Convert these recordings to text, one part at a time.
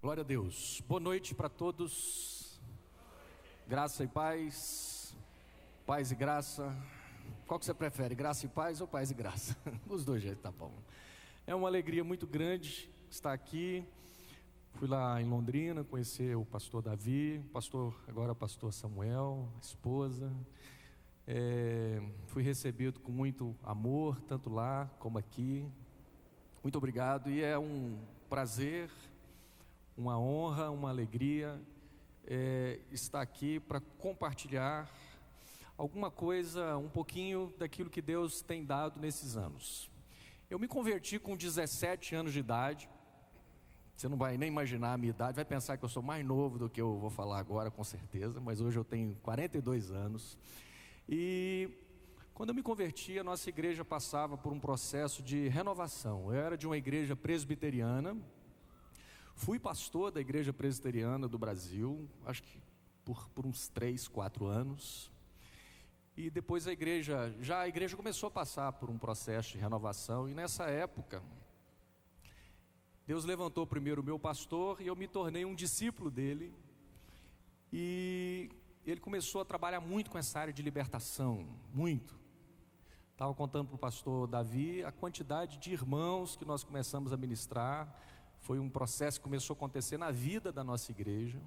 Glória a Deus. Boa noite para todos. Graça e paz. Paz e graça. Qual que você prefere? Graça e paz ou paz e graça? Os dois jeitos, tá bom. É uma alegria muito grande estar aqui. Fui lá em Londrina conhecer o pastor Davi, agora o pastor Samuel, a esposa. Fui recebido com muito amor, tanto lá como aqui. Muito obrigado, e é um prazer, uma honra, uma alegria estar aqui para compartilhar alguma coisa, um pouquinho daquilo que Deus tem dado nesses anos. Eu me converti com 17 anos de idade. Você não vai nem imaginar a minha idade, vai pensar que eu sou mais novo do que eu vou falar agora, com certeza, mas hoje eu tenho 42 anos. E quando eu me converti, a nossa igreja passava por um processo de renovação. Eu era de uma igreja presbiteriana, fui pastor da igreja presbiteriana do Brasil, acho que por uns 3, 4 anos. E depois a igreja começou a passar por um processo de renovação, e nessa época Deus levantou primeiro o meu pastor e eu me tornei um discípulo dele. E ele começou a trabalhar muito com essa área de libertação, muito. Estava contando para o pastor Davi a quantidade de irmãos que nós começamos a ministrar. Foi um processo que começou a acontecer na vida da nossa igreja.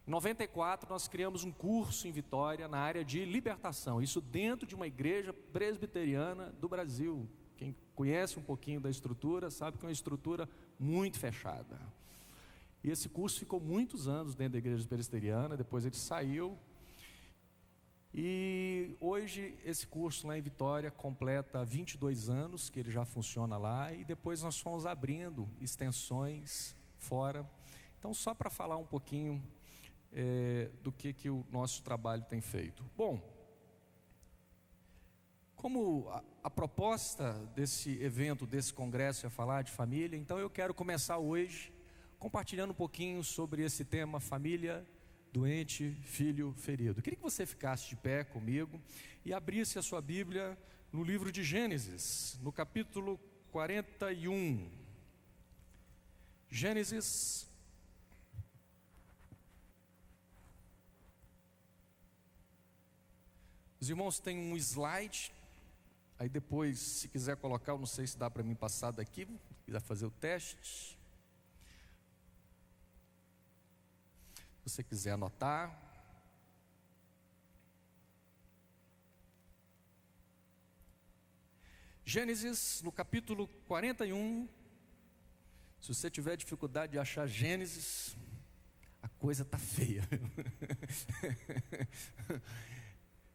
Em 94 nós criamos um curso em Vitória na área de libertação, isso dentro de uma igreja presbiteriana do Brasil. Quem conhece um pouquinho da estrutura sabe que é uma estrutura muito fechada. E esse curso ficou muitos anos dentro da igreja presbiteriana, depois ele saiu. E hoje esse curso lá em Vitória completa 22 anos que ele já funciona lá, e depois nós fomos abrindo extensões fora. Então, só para falar um pouquinho do que o nosso trabalho tem feito. Bom, como a proposta desse evento, desse congresso é falar de família, então eu quero começar hoje compartilhando um pouquinho sobre esse tema: família doente, filho ferido. Eu queria que você ficasse de pé comigo e abrisse a sua Bíblia no livro de Gênesis, no capítulo 41. Gênesis. Os irmãos têm um slide. Aí depois, se quiser colocar, eu não sei se dá para mim passar daqui, se quiser fazer o teste. Se você quiser anotar. Gênesis, no capítulo 41. Se você tiver dificuldade de achar Gênesis, a coisa está feia.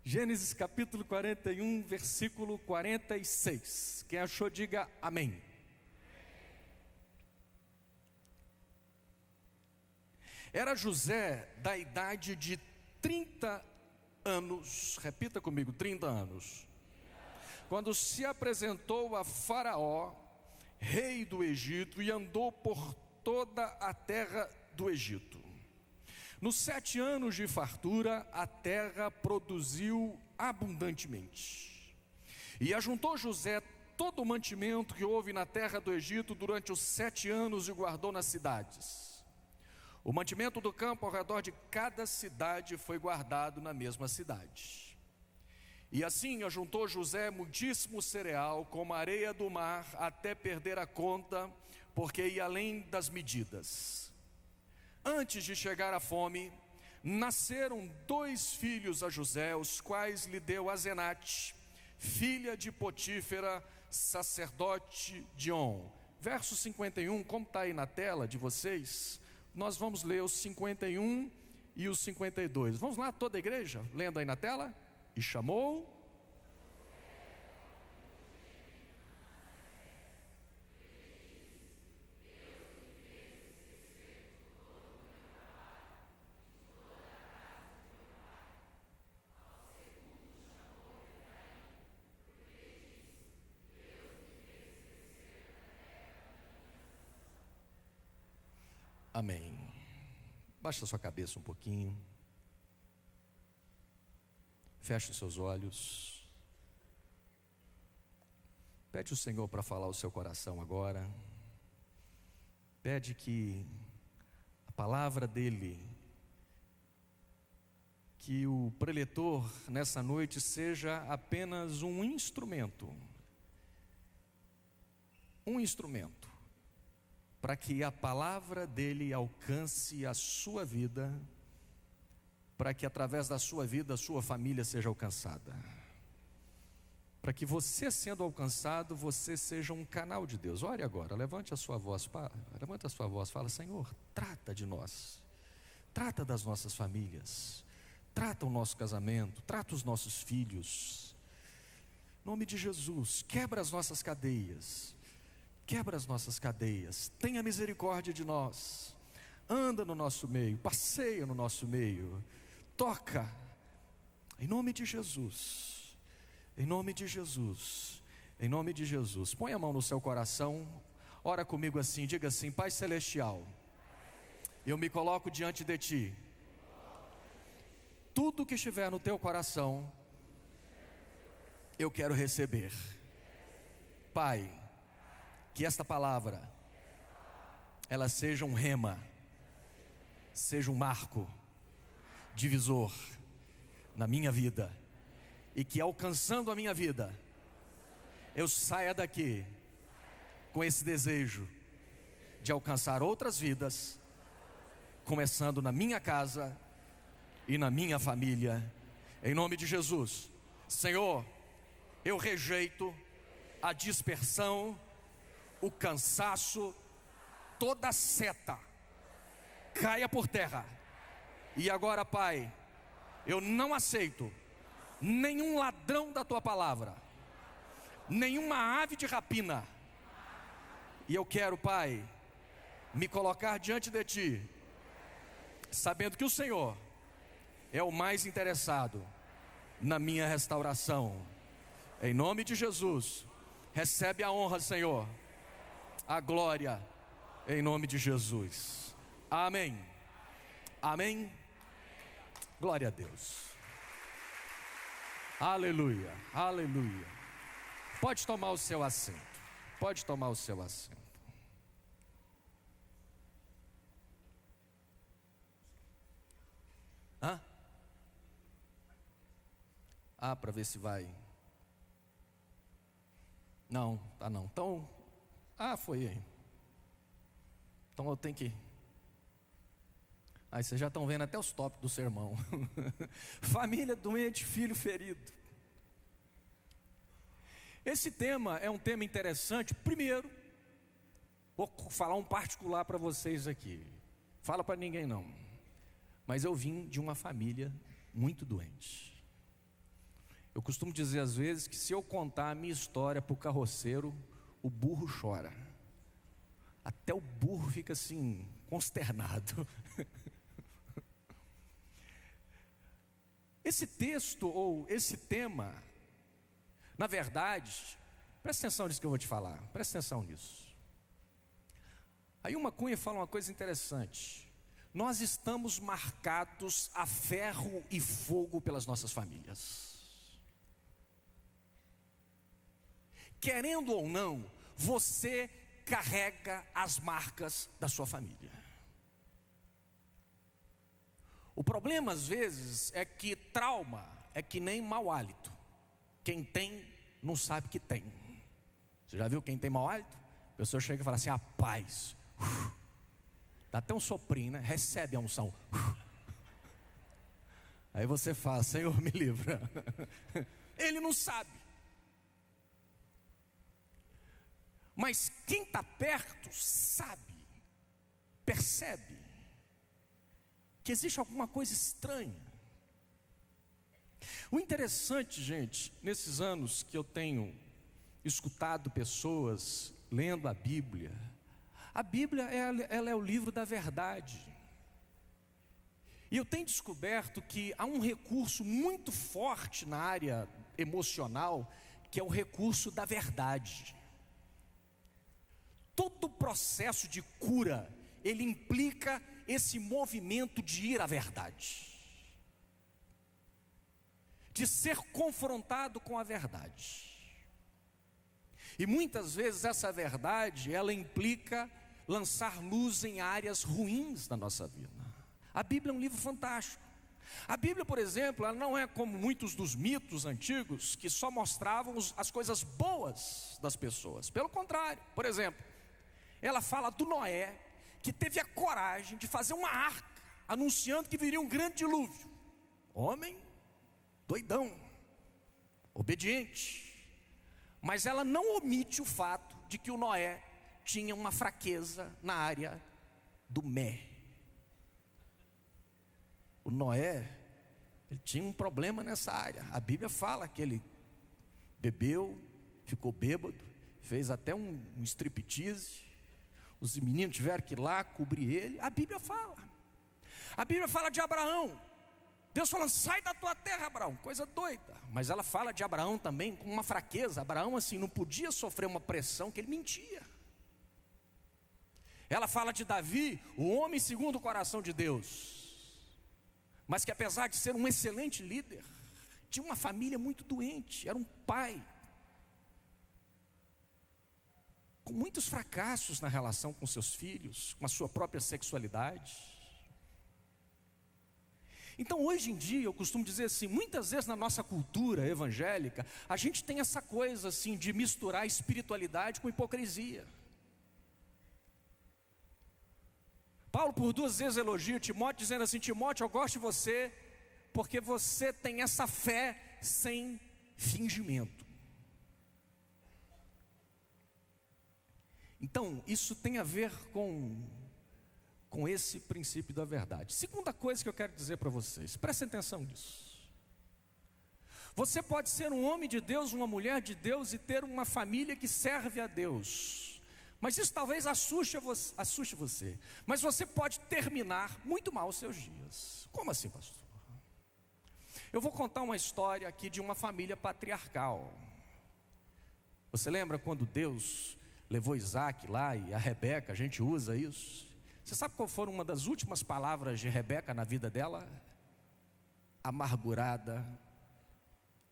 Gênesis capítulo 41, versículo 46. Quem achou, diga amém. Era José da idade de 30 anos, repita comigo, 30 anos, quando se apresentou a Faraó, rei do Egito, e andou por toda a terra do Egito. Nos 7 anos de fartura, a terra produziu abundantemente. E ajuntou José todo o mantimento que houve na terra do Egito durante os 7 anos e guardou nas cidades. O mantimento do campo ao redor de cada cidade foi guardado na mesma cidade. E assim ajuntou José muitíssimo cereal, como a areia do mar, até perder a conta, porque ia além das medidas. Antes de chegar a fome, nasceram 2 filhos a José, os quais lhe deu Asenate, filha de Potífera, sacerdote de On. Verso 51, como está aí na tela de vocês, nós vamos ler os 51 e os 52. Vamos lá, toda a igreja, lendo aí na tela. E chamou... Amém. Baixa a sua cabeça um pouquinho. Feche os seus olhos. Pede ao Senhor para falar o seu coração agora. Pede que palavra dele, que o preletor nessa noite seja apenas um instrumento para que a palavra dele alcance a sua vida, para que através da sua vida a sua família seja alcançada, para que você sendo alcançado, você seja um canal de Deus. Ore agora, levante a sua voz, fala: Senhor, trata de nós, trata das nossas famílias, trata o nosso casamento, trata os nossos filhos, em nome de Jesus. Quebra as nossas cadeias, tenha misericórdia de nós, anda no nosso meio, passeia no nosso meio, toca, em nome de Jesus. Em nome de Jesus, em nome de Jesus. Põe a mão no seu coração, ora comigo assim, diga assim: Pai Celestial, eu me coloco diante de Ti, tudo que estiver no Teu coração, eu quero receber. Pai, que esta palavra, ela seja um rema, seja um marco, divisor, na minha vida, e que alcançando a minha vida, eu saia daqui com esse desejo de alcançar outras vidas, começando na minha casa e na minha família, em nome de Jesus. Senhor, eu rejeito a dispersão, o cansaço, toda seta caia por terra. E agora, Pai, eu não aceito nenhum ladrão da Tua palavra, nenhuma ave de rapina. E eu quero, Pai, me colocar diante de Ti, sabendo que o Senhor é o mais interessado na minha restauração. Em nome de Jesus, recebe a honra, Senhor, a glória, em nome de Jesus. Amém. Amém. Glória a Deus. Aleluia, aleluia. Pode tomar o seu assento. Pode tomar o seu assento. Hã? Para ver se vai. Não, tá não. Então, foi aí. Então eu tenho que. Aí vocês já estão vendo até os tópicos do sermão. Família doente, filho ferido. Esse tema é um tema interessante. Primeiro, vou falar um particular para vocês aqui. Fala para ninguém não. Mas eu vim de uma família muito doente. Eu costumo dizer às vezes que se eu contar a minha história para o carroceiro, o burro chora. Até o burro fica assim, consternado. Esse texto ou esse tema, na verdade, presta atenção nisso que eu vou te falar, presta atenção nisso. Aí uma Cunha fala uma coisa interessante: nós estamos marcados a ferro e fogo pelas nossas famílias. Querendo ou não, você carrega as marcas da sua família. O problema às vezes é que trauma é que nem mau hálito. Quem tem não sabe que tem. Você já viu quem tem mau hálito? A pessoa chega e fala assim: paz. Dá até um soprinho, né? Recebe a unção. Aí você fala: Senhor, me livra. Ele não sabe. Mas quem está perto sabe, percebe que existe alguma coisa estranha. O interessante, gente, nesses anos que eu tenho escutado pessoas lendo a Bíblia, ela é o livro da verdade. E eu tenho descoberto que há um recurso muito forte na área emocional, que é o recurso da verdade. Todo o processo de cura, ele implica esse movimento de ir à verdade, de ser confrontado com a verdade. E muitas vezes essa verdade, ela implica lançar luz em áreas ruins da nossa vida. A Bíblia é um livro fantástico. A Bíblia, por exemplo, ela não é como muitos dos mitos antigos que só mostravam as coisas boas das pessoas. Pelo contrário, por exemplo, ela fala do Noé, que teve a coragem de fazer uma arca, anunciando que viria um grande dilúvio. Homem doidão, obediente. Mas ela não omite o fato de que o Noé tinha uma fraqueza na área do mé. O Noé, ele tinha um problema nessa área. A Bíblia fala que ele bebeu, ficou bêbado, fez até um striptease. Os meninos tiveram que ir lá cobrir ele. A Bíblia fala. A Bíblia fala de Abraão. Deus falando, sai da tua terra, Abraão, coisa doida. Mas ela fala de Abraão também com uma fraqueza. Abraão assim não podia sofrer uma pressão, que ele mentia. Ela fala de Davi, o homem segundo o coração de Deus, mas que apesar de ser um excelente líder, tinha uma família muito doente, era um pai com muitos fracassos na relação com seus filhos, com a sua própria sexualidade. Então hoje em dia eu costumo dizer assim, muitas vezes na nossa cultura evangélica, a gente tem essa coisa assim de misturar espiritualidade com hipocrisia. Paulo por 2 vezes elogia Timóteo, dizendo assim, Timóteo, eu gosto de você, porque você tem essa fé sem fingimento. Então isso tem a ver com esse princípio da verdade. Segunda coisa que eu quero dizer para vocês, prestem atenção nisso. Você pode ser um homem de Deus, uma mulher de Deus e ter uma família que serve a Deus, mas isso talvez assuste você. Mas você pode terminar muito mal os seus dias. Como assim, pastor? Eu vou contar uma história aqui de uma família patriarcal. Você lembra quando Deus levou Isaac lá e a Rebeca, a gente usa isso? Você sabe qual foi uma das últimas palavras de Rebeca na vida dela? Amargurada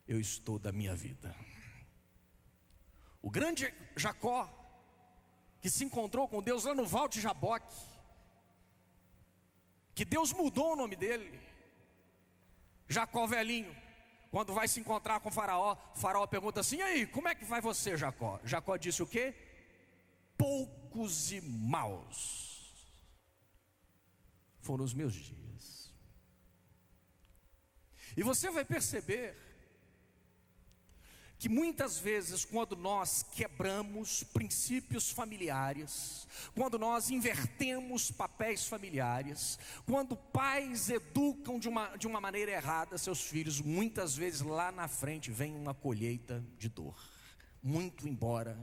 eu estou da minha vida. O grande Jacó, que se encontrou com Deus lá no Val de Jaboque, que Deus mudou o nome dele, Jacó velhinho, quando vai se encontrar com Faraó, Faraó pergunta assim, e aí, como é que vai você, Jacó? Jacó disse o quê? Poucos e maus foram os meus dias. E você vai perceber que muitas vezes quando nós quebramos princípios familiares, quando nós invertemos papéis familiares, quando pais educam de uma maneira errada seus filhos, muitas vezes lá na frente vem uma colheita de dor. Muito embora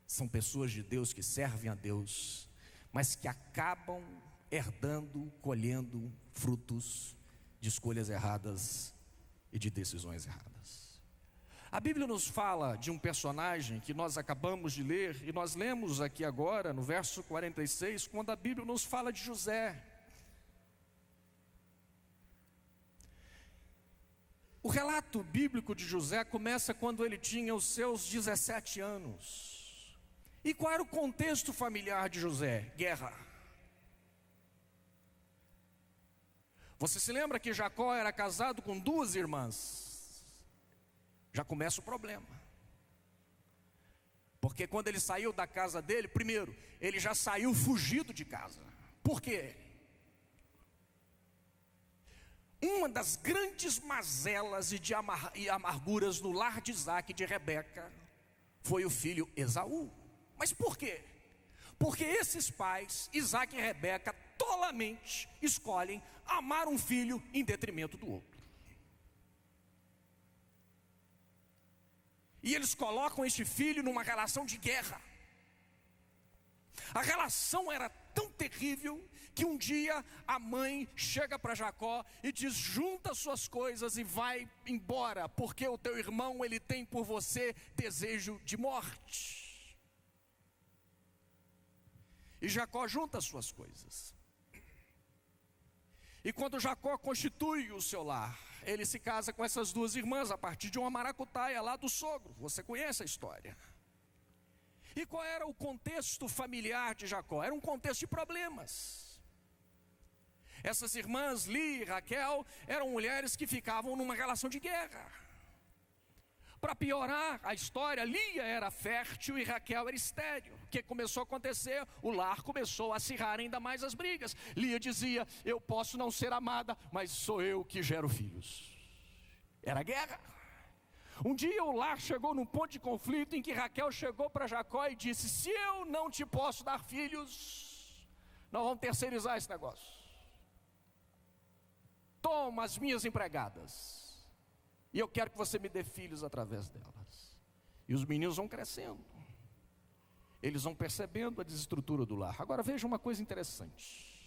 são pessoas de Deus que servem a Deus, mas que acabam herdando, colhendo frutos de escolhas erradas e de decisões erradas. A Bíblia nos fala de um personagem que nós acabamos de ler, e nós lemos aqui agora no verso 46, quando a Bíblia nos fala de José. O relato bíblico de José começa quando ele tinha os seus 17 anos. E qual era o contexto familiar de José? Guerra. Você se lembra que Jacó era casado com 2 irmãs? Já começa o problema. Porque quando ele saiu da casa dele, primeiro, ele já saiu fugido de casa. Por quê? Uma das grandes mazelas e amarguras no lar de Isaac e de Rebeca foi o filho Esaú. Mas por quê? Porque esses pais, Isaac e Rebeca, tolamente escolhem amar um filho em detrimento do outro. E eles colocam este filho numa relação de guerra. A relação era tão terrível que um dia a mãe chega para Jacó e diz: junta suas coisas e vai embora, porque o teu irmão, ele tem por você desejo de morte. E Jacó junta as suas coisas. E quando Jacó constitui o seu lar, ele se casa com essas 2 irmãs a partir de uma maracutaia lá do sogro. Você conhece a história. E qual era o contexto familiar de Jacó? Era um contexto de problemas. Essas irmãs, Lia e Raquel, eram mulheres que ficavam numa relação de guerra. Para piorar a história, Lia era fértil e Raquel era estéril. O que começou a acontecer? O lar começou a acirrar ainda mais as brigas. Lia dizia: eu posso não ser amada, mas sou eu que gero filhos. Era guerra. Um dia o lar chegou num ponto de conflito em que Raquel chegou para Jacó e disse: se eu não te posso dar filhos, nós vamos terceirizar esse negócio. Toma as minhas empregadas, e eu quero que você me dê filhos através delas. E os meninos vão crescendo, eles vão percebendo a desestrutura do lar. Agora veja uma coisa interessante.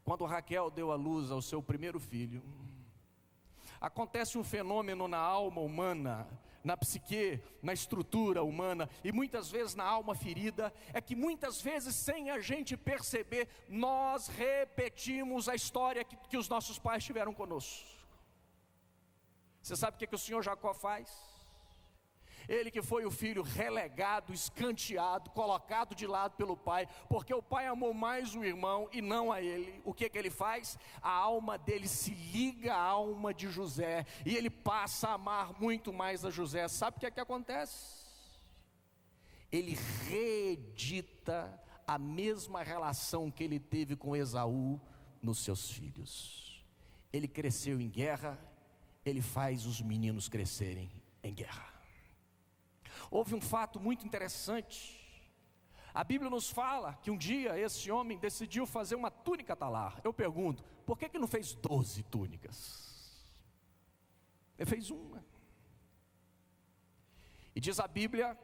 Quando Raquel deu à luz ao seu primeiro filho, acontece um fenômeno na alma humana, na psique, na estrutura humana, e muitas vezes na alma ferida, é que muitas vezes, sem a gente perceber, nós repetimos a história que os nossos pais tiveram conosco. Você sabe o que o senhor Jacó faz? Ele que foi o filho relegado, escanteado, colocado de lado pelo pai, porque o pai amou mais o irmão e não a ele. O que ele faz? A alma dele se liga à alma de José, e ele passa a amar muito mais a José. Sabe o que acontece? Ele reedita a mesma relação que ele teve com Esaú nos seus filhos. Ele cresceu em guerra, ele faz os meninos crescerem em guerra. Houve um fato muito interessante. A Bíblia nos fala que um dia esse homem decidiu fazer uma túnica talar. Eu pergunto, por que não fez 12 túnicas? Ele fez uma. E diz a Bíblia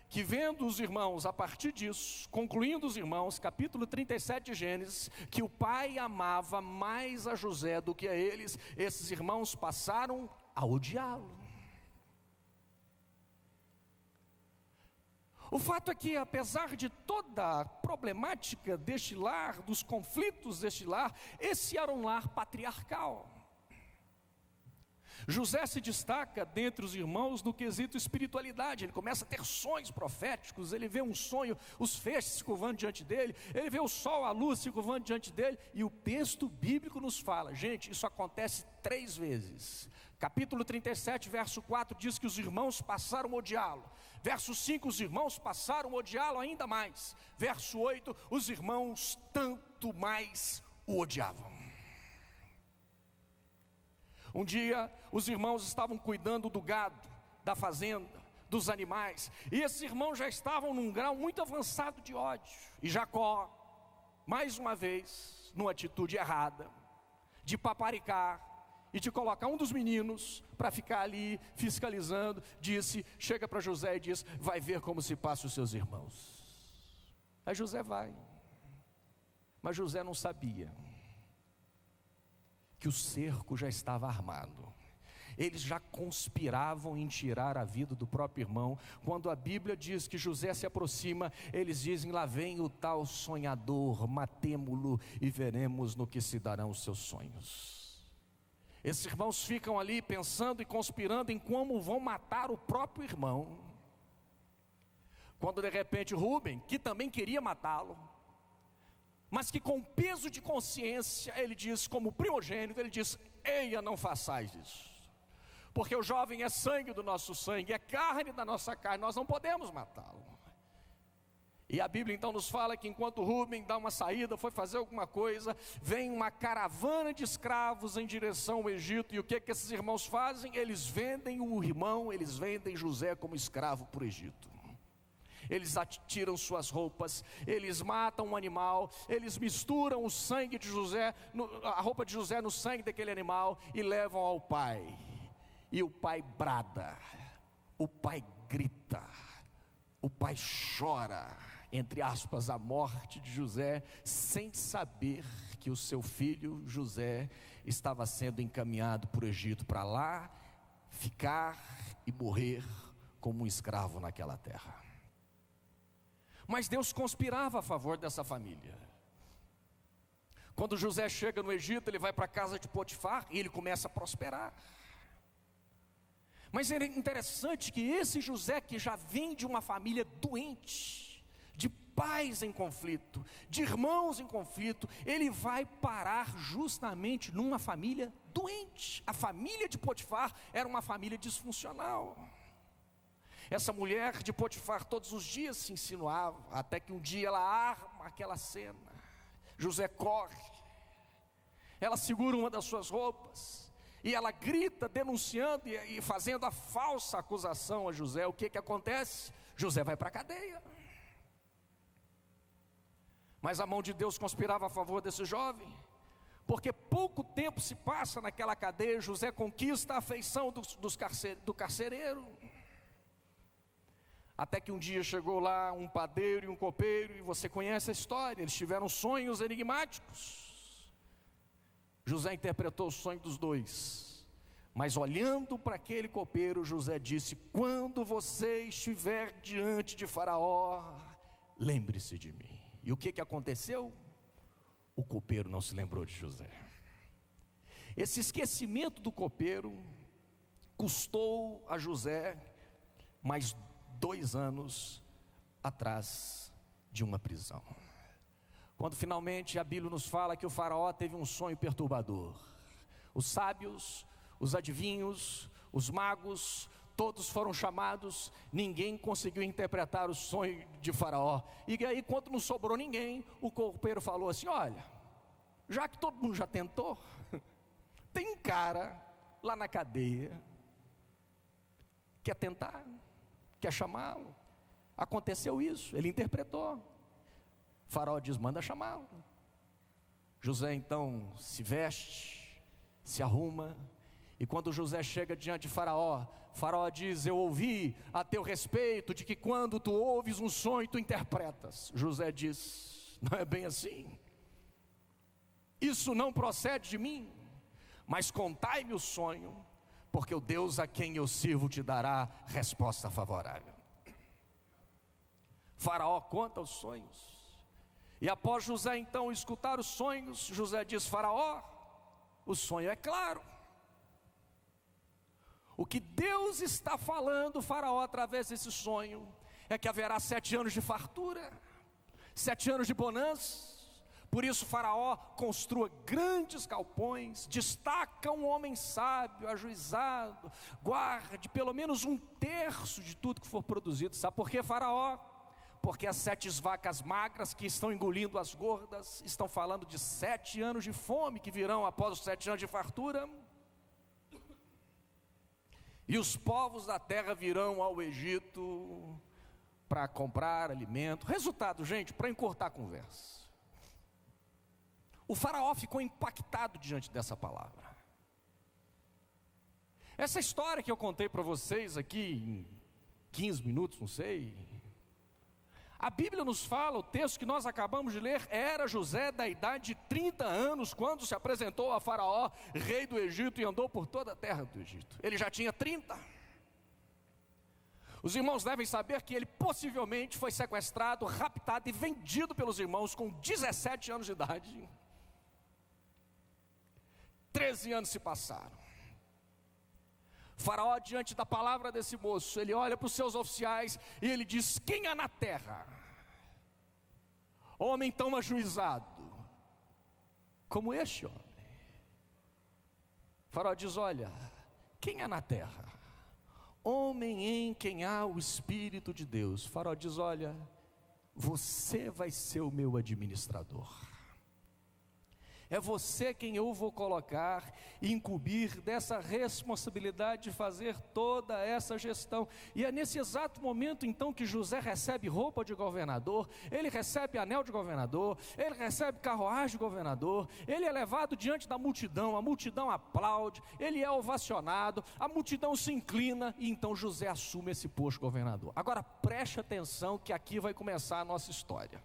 que, vendo os irmãos, a partir disso, concluindo os irmãos, capítulo 37 de Gênesis, que o pai amava mais a José do que a eles, esses irmãos passaram a odiá-lo. O fato é que, apesar de toda a problemática deste lar, dos conflitos deste lar, esse era um lar patriarcal. José se destaca dentre os irmãos no quesito espiritualidade. Ele começa a ter sonhos proféticos. Ele vê um sonho, os feixes se curvando diante dele, ele vê o sol, a luz se curvando diante dele, e o texto bíblico nos fala, gente, isso acontece 3 vezes. Capítulo 37, verso 4 diz que os irmãos passaram a odiá-lo. Verso 5, os irmãos passaram a odiá-lo ainda mais. Verso 8, os irmãos tanto mais o odiavam. Um dia, os irmãos estavam cuidando do gado, da fazenda, dos animais, e esses irmãos já estavam num grau muito avançado de ódio. E Jacó, mais uma vez, numa atitude errada, de paparicar e de colocar um dos meninos para ficar ali fiscalizando, chega para José e diz: vai ver como se passam os seus irmãos. Aí José vai, mas José não sabia que o cerco já estava armado. Eles já conspiravam em tirar a vida do próprio irmão. Quando a Bíblia diz que José se aproxima, eles dizem: lá vem o tal sonhador, matemo-lo e veremos no que se darão os seus sonhos. Esses irmãos ficam ali pensando e conspirando em como vão matar o próprio irmão, quando de repente Rúben, que também queria matá-lo, mas que com peso de consciência, ele diz, como primogênito, ele diz: eia, não façais isso, porque o jovem é sangue do nosso sangue, é carne da nossa carne, nós não podemos matá-lo. E a Bíblia então nos fala que enquanto Rúben dá uma saída, foi fazer alguma coisa, vem uma caravana de escravos em direção ao Egito. E o que esses irmãos fazem? Eles vendem o irmão, eles vendem José como escravo para o Egito. Eles tiram suas roupas, eles matam um animal, eles misturam o sangue de José, a roupa de José no sangue daquele animal, e levam ao pai. E o pai brada, o pai grita, o pai chora, entre aspas, a morte de José, sem saber que o seu filho José estava sendo encaminhado para o Egito, para lá ficar e morrer como um escravo naquela terra. Mas Deus conspirava a favor dessa família. Quando José chega no Egito, ele vai para a casa de Potifar e ele começa a prosperar. Mas é interessante que esse José, que já vem de uma família doente, de pais em conflito, de irmãos em conflito, ele vai parar justamente numa família doente. A família de Potifar era uma família disfuncional. Essa mulher de Potifar todos os dias se insinuava, até que um dia ela arma aquela cena. José corre, ela segura uma das suas roupas, e ela grita, denunciando e fazendo a falsa acusação a José. O que acontece? José vai para a cadeia. Mas a mão de Deus conspirava a favor desse jovem, porque pouco tempo se passa naquela cadeia, José conquista a afeição do carcereiro. Até que um dia chegou lá um padeiro e um copeiro, e você conhece a história, eles tiveram sonhos enigmáticos. José interpretou o sonho dos dois, mas olhando para aquele copeiro, José disse: quando você estiver diante de Faraó, lembre-se de mim. E o que aconteceu? O copeiro não se lembrou de José. Esse esquecimento do copeiro custou a José mais 2 anos atrás de uma prisão. Quando finalmente a Bíblia nos fala que o Faraó teve um sonho perturbador, os sábios, os adivinhos, os magos, todos foram chamados, ninguém conseguiu interpretar o sonho de Faraó. E aí, quando não sobrou ninguém, o copeiro falou assim: olha, já que todo mundo já tentou, tem um cara lá na cadeia, quer tentar, quer chamá-lo. Aconteceu isso, ele interpretou. Faraó diz: manda chamá-lo. José então se veste, se arruma, e quando José chega diante de Faraó, Faraó diz: eu ouvi a teu respeito de que quando tu ouves um sonho, tu interpretas. José diz: não é bem assim, isso não procede de mim, mas contai-me o sonho, porque o Deus a quem eu sirvo te dará resposta favorável. Faraó conta os sonhos, e após José então escutar os sonhos, José diz: Faraó, o sonho é claro. O que Deus está falando, Faraó, através desse sonho, é que haverá 7 anos de fartura, 7 anos de bonança. Por isso Faraó construa grandes galpões, destaca um homem sábio, ajuizado, guarde pelo menos 1/3 de tudo que for produzido. Sabe por quê, Faraó? Porque as 7 vacas magras que estão engolindo as gordas estão falando de 7 anos de fome que virão após os 7 anos de fartura. E os povos da terra virão ao Egito para comprar alimento. Resultado, gente, para encurtar a conversa, o Faraó ficou impactado diante dessa palavra. Essa história que eu contei para vocês aqui em 15 minutos, não sei, a Bíblia nos fala, o texto que nós acabamos de ler, era José da idade de 30 anos, quando se apresentou a Faraó, rei do Egito, e andou por toda a terra do Egito. Ele já tinha 30. Os irmãos devem saber que ele possivelmente foi sequestrado, raptado e vendido pelos irmãos com 17 anos de idade. 13 anos se passaram. Faraó, diante da palavra desse moço, ele olha para os seus oficiais e ele diz: quem há na terra homem tão ajuizado como este homem? Faraó diz: olha, quem há na terra homem em quem há o Espírito de Deus? Faraó diz: olha, você vai ser o meu administrador. É você quem eu vou colocar e incumbir dessa responsabilidade de fazer toda essa gestão. E é nesse exato momento então que José recebe roupa de governador, ele recebe anel de governador, ele recebe carruagem de governador, ele é levado diante da multidão, a multidão aplaude, ele é ovacionado, a multidão se inclina, e então José assume esse posto de governador. Agora preste atenção que aqui vai começar a nossa história.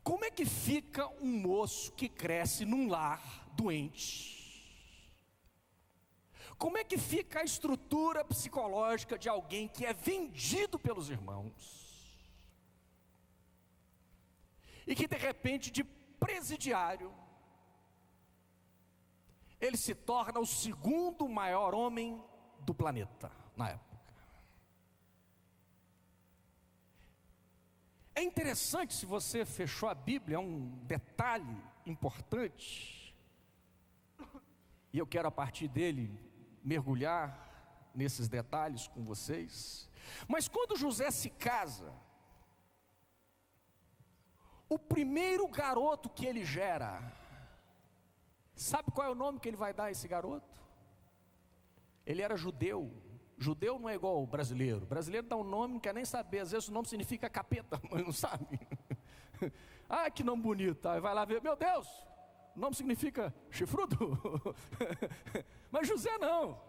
Como é que fica um moço que cresce num lar doente? Como é que fica a estrutura psicológica de alguém que é vendido pelos irmãos e que de repente, de presidiário, ele se torna o segundo maior homem do planeta na época. É interessante, se você fechou a Bíblia, é um detalhe importante, e eu quero a partir dele mergulhar nesses detalhes com vocês. Mas quando José se casa, o primeiro garoto que ele gera, sabe qual é o nome que ele vai dar a esse garoto? Ele era judeu. Judeu não é igual o brasileiro. O brasileiro dá um nome, não quer nem saber. Às vezes o nome significa capeta, mas não sabe. Ah, que nome bonito. Aí vai lá ver, meu Deus, o nome significa chifrudo. Mas José não.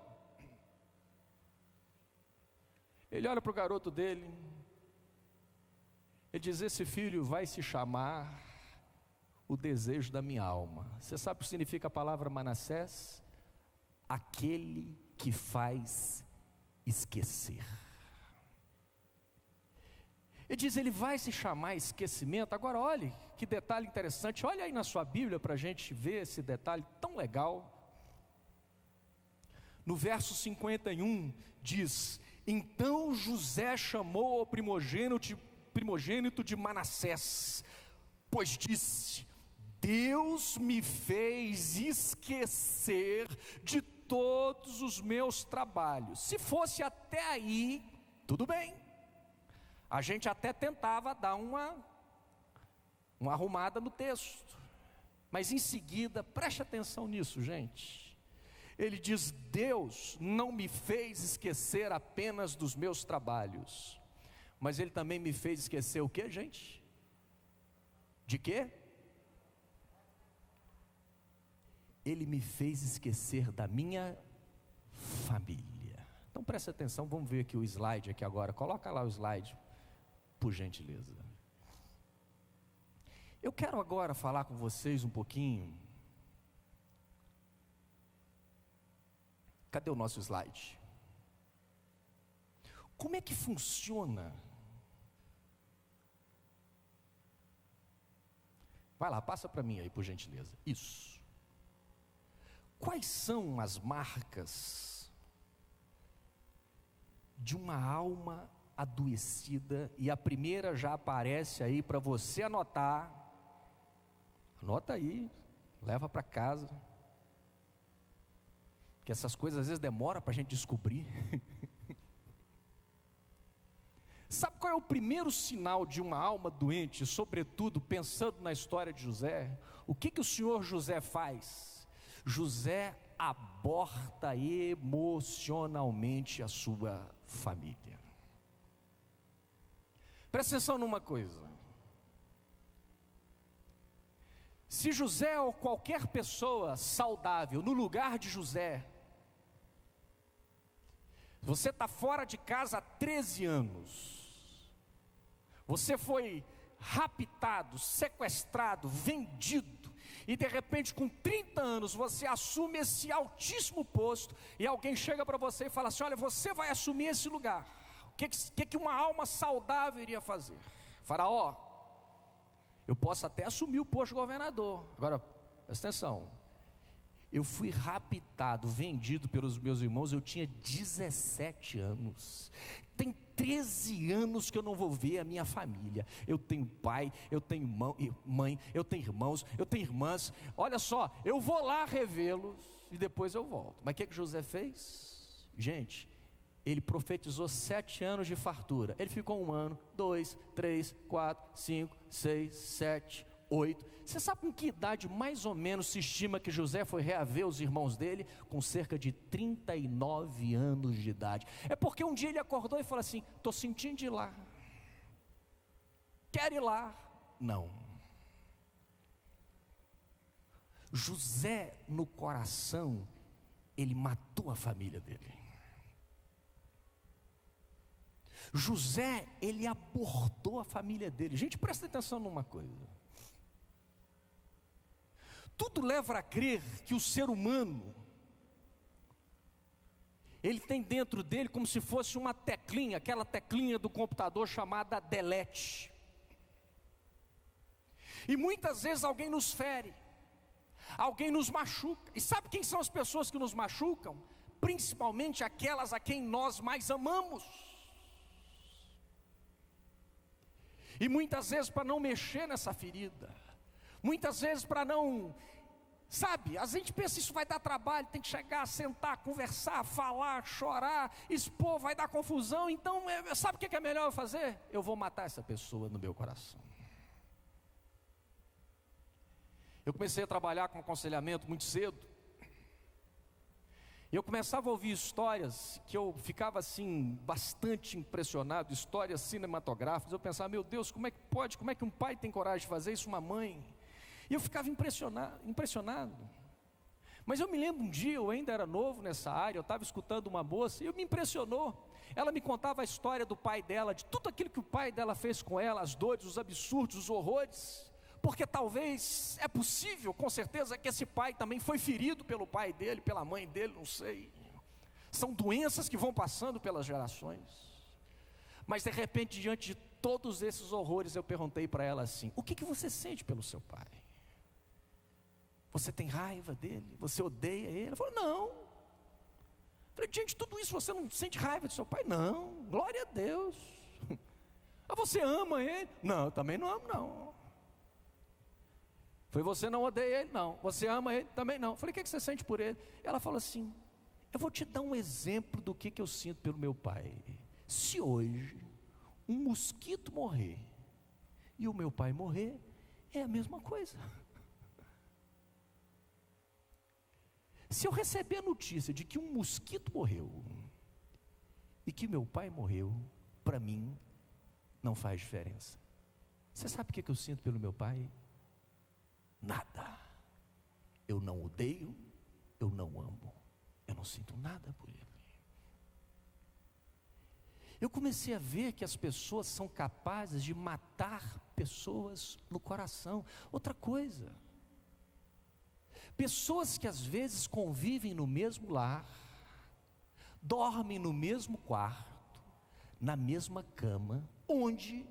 Ele olha para o garoto dele, ele diz: esse filho vai se chamar o desejo da minha alma. Você sabe o que significa a palavra Manassés? Aquele que faz esquecer. Ele diz, ele vai se chamar esquecimento. Agora olhe, que detalhe interessante. Olha aí na sua Bíblia para a gente ver esse detalhe tão legal. No verso 51 diz: então José chamou o primogênito de Manassés, pois disse: Deus me fez esquecer de todos os meus trabalhos. Se fosse até aí, tudo bem, a gente até tentava dar uma arrumada no texto, mas em seguida, preste atenção nisso, gente. Ele diz: Deus não me fez esquecer apenas dos meus trabalhos, mas Ele também me fez esquecer o que, gente? De quê? Ele me fez esquecer da minha família. Então preste atenção, vamos ver aqui o slide aqui agora. Coloca lá o slide, por gentileza. Eu quero agora falar com vocês um pouquinho. Cadê o nosso slide? Como é que funciona? Vai lá, passa para mim aí, por gentileza. Isso. Quais são as marcas de uma alma adoecida? E a primeira já aparece aí para você anotar. Anota aí, leva para casa. Porque essas coisas às vezes demoram para a gente descobrir. Sabe qual é o primeiro sinal de uma alma doente, sobretudo pensando na história de José? O que o senhor José faz? José aborta emocionalmente a sua família. Presta atenção numa coisa. Se José ou qualquer pessoa saudável, no lugar de José, você está fora de casa há 13 anos, você foi raptado, sequestrado, vendido, e de repente com 30 anos você assume esse altíssimo posto, e alguém chega para você e fala assim: olha, você vai assumir esse lugar. O que uma alma saudável iria fazer? Faraó, eu posso até assumir o posto de governador. Agora, presta atenção, eu fui raptado, vendido pelos meus irmãos, eu tinha 17 anos, tem 13 anos que eu não vou ver a minha família. Eu tenho pai, eu tenho mãe, eu tenho irmãos, eu tenho irmãs. Olha só, eu vou lá revê-los e depois eu volto. Mas o que José fez? Gente, ele profetizou 7 anos de fartura. Ele ficou 1 ano, 2, 3, 4, 5, 6, 7, 8. Você sabe com que idade mais ou menos se estima que José foi reaver os irmãos dele? Com cerca de 39 anos de idade. É porque um dia ele acordou e falou assim: estou sentindo de ir lá. Quero ir lá. Não. José no coração, ele matou a família dele. José, ele abortou a família dele. Gente, presta atenção numa coisa. Tudo leva a crer que o ser humano, ele tem dentro dele como se fosse uma teclinha, aquela teclinha do computador chamada delete. E muitas vezes alguém nos fere, alguém nos machuca. E sabe quem são as pessoas que nos machucam? Principalmente aquelas a quem nós mais amamos. E muitas vezes, para não mexer nessa ferida, muitas vezes para não, sabe, a gente pensa isso vai dar trabalho, tem que chegar, sentar, conversar, falar, chorar, expor, vai dar confusão. Então, sabe o que é melhor eu fazer? Eu vou matar essa pessoa no meu coração. Eu comecei a trabalhar com aconselhamento muito cedo. E eu começava a ouvir histórias que eu ficava assim, bastante impressionado, histórias cinematográficas. Eu pensava, meu Deus, como é que pode, como é que um pai tem coragem de fazer isso, uma mãe? E eu ficava impressionado. Mas eu me lembro um dia, eu ainda era novo nessa área, eu estava escutando uma moça, e me impressionou. Ela me contava a história do pai dela, de tudo aquilo que o pai dela fez com ela, as dores, os absurdos, os horrores. Porque talvez, é possível, com certeza, que esse pai também foi ferido pelo pai dele, pela mãe dele, não sei. São doenças que vão passando pelas gerações. Mas de repente, diante de todos esses horrores, eu perguntei para ela assim: o que você sente pelo seu pai? Você tem raiva dele? Você odeia ele? Ela falou, não. Eu falei, diante de tudo isso, você não sente raiva do seu pai? Não, glória a Deus. Você ama ele? Não, eu também não amo não. Foi, você não odeia ele? Não. Você ama ele? Também não. Falei, o que você sente por ele? Ela falou assim, eu vou te dar um exemplo do que eu sinto pelo meu pai. Se hoje um mosquito morrer e o meu pai morrer, é a mesma coisa. Se eu receber a notícia de que um mosquito morreu e que meu pai morreu, para mim não faz diferença. Você sabe o que eu sinto pelo meu pai? Nada. Eu não odeio, eu não amo, eu não sinto nada por ele. Eu comecei a ver que as pessoas são capazes de matar pessoas no coração. Outra coisa, pessoas que às vezes convivem no mesmo lar, dormem no mesmo quarto, na mesma cama, onde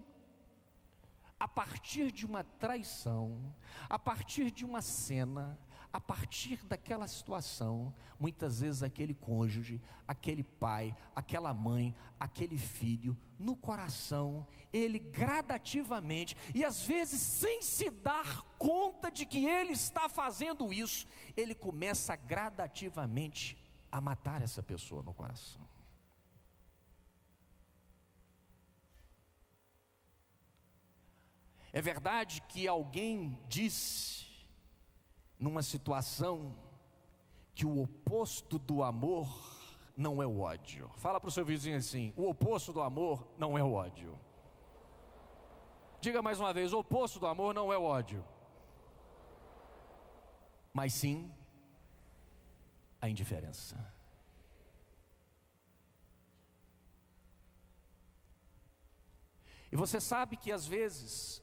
a partir de uma traição, a partir de uma cena, a partir daquela situação, muitas vezes aquele cônjuge, aquele pai, aquela mãe, aquele filho, no coração, ele gradativamente, e às vezes sem se dar conta de que ele está fazendo isso, ele começa gradativamente a matar essa pessoa no coração. É verdade que alguém disse, numa situação, que o oposto do amor não é o ódio. Fala para o seu vizinho assim, o oposto do amor não é o ódio. Diga mais uma vez, o oposto do amor não é o ódio, mas sim a indiferença. E você sabe que às vezes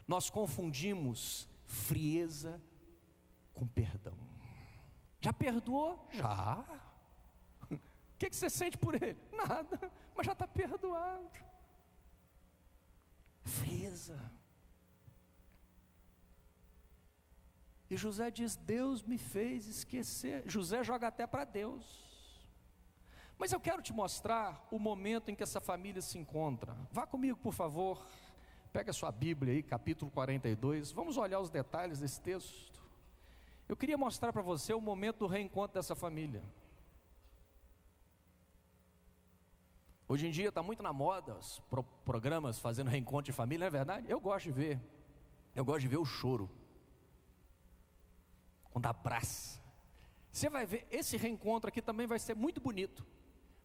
nós confundimos frieza com perdão. Já perdoou? Já. O que você sente por ele? Nada, mas já está perdoado. Frieza. E José diz, Deus me fez esquecer. José joga até para Deus. Mas eu quero te mostrar o momento em que essa família se encontra. Vá comigo, por favor. Pega a sua Bíblia aí, capítulo 42. Vamos olhar os detalhes desse texto. Eu queria mostrar para você o momento do reencontro dessa família. Hoje em dia está muito na moda os programas fazendo reencontro de família, não é verdade? Eu gosto de ver. Eu gosto de ver o choro. Quando abraça. Você vai ver, esse reencontro aqui também vai ser muito bonito.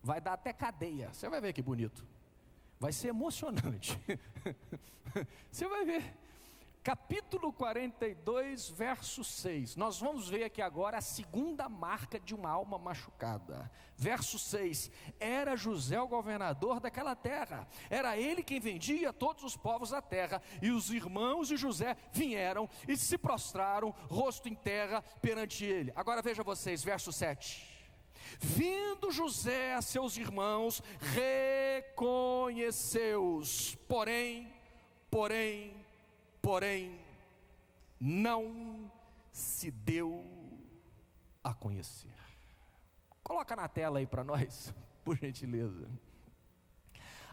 Vai dar até cadeia. Você vai ver que bonito. Vai ser emocionante. Você vai ver. Capítulo 42, verso 6. Nós vamos ver aqui agora a segunda marca de uma alma machucada. Verso 6. Era José o governador daquela terra. Era ele quem vendia todos os povos da terra. E os irmãos de José vieram e se prostraram, rosto em terra, perante ele. Agora veja vocês, verso 7. Vindo José a seus irmãos, reconheceu-os, porém, não se deu a conhecer. Coloca na tela aí para nós, por gentileza.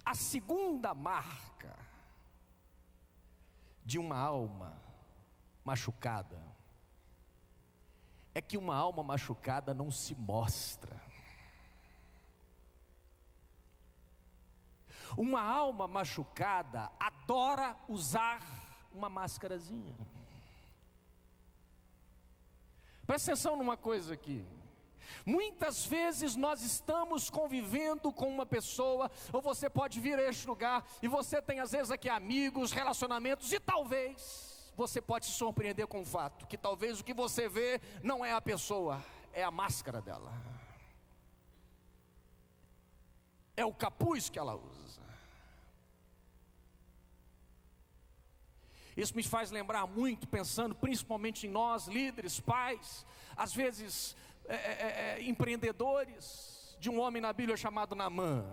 A segunda marca de uma alma machucada é que uma alma machucada não se mostra. Uma alma machucada adora usar uma máscarazinha. Presta atenção numa coisa aqui. Muitas vezes nós estamos convivendo com uma pessoa, ou você pode vir a este lugar, e você tem às vezes aqui amigos, relacionamentos, e talvez você pode se surpreender com o fato que talvez o que você vê não é a pessoa, é a máscara dela, é o capuz que ela usa. Isso me faz lembrar muito, pensando principalmente em nós, líderes, pais, às vezes empreendedores, de um homem na Bíblia chamado Naamã.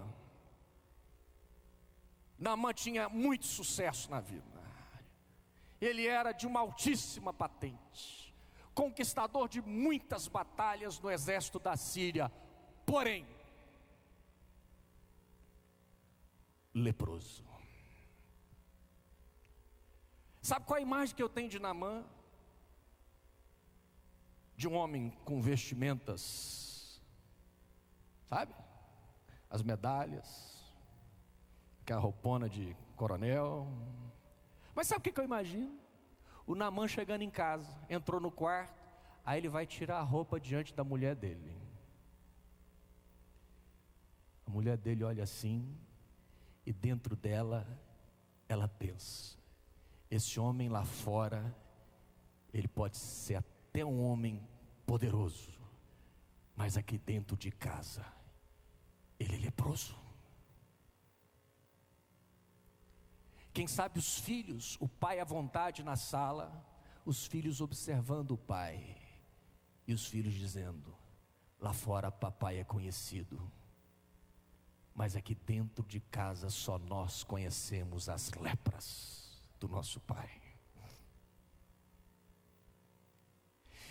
Naamã tinha muito sucesso na vida. Ele era de uma altíssima patente, conquistador de muitas batalhas no exército da Síria, porém, leproso. Sabe qual é a imagem que eu tenho de Naamã? De um homem com vestimentas, sabe? As medalhas, aquela roupona de coronel. Mas sabe o que eu imagino? O Naamã chegando em casa, entrou no quarto, aí ele vai tirar a roupa diante da mulher dele. A mulher dele olha assim, e dentro dela, ela pensa: esse homem lá fora, ele pode ser até um homem poderoso, mas aqui dentro de casa, ele é leproso. Quem sabe os filhos, o pai à vontade na sala, os filhos observando o pai, e os filhos dizendo: lá fora papai é conhecido, mas aqui dentro de casa só nós conhecemos as lepras do nosso pai.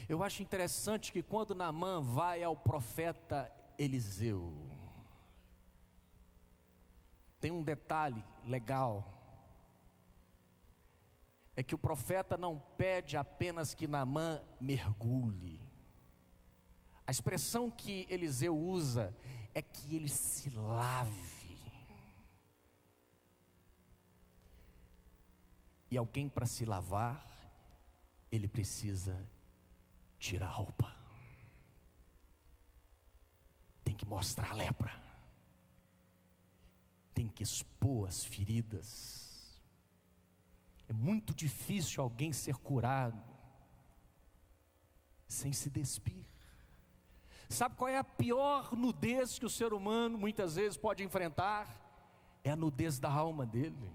Eu acho interessante que quando Naamã vai ao profeta Eliseu, tem um detalhe legal, é que o profeta não pede apenas que Naamã mergulhe. A expressão que Eliseu usa é que ele se lave. E alguém, para se lavar, ele precisa tirar a roupa, tem que mostrar a lepra, tem que expor as feridas. É muito difícil alguém ser curado sem se despir. Sabe qual é a pior nudez que o ser humano muitas vezes pode enfrentar? É a nudez da alma dele.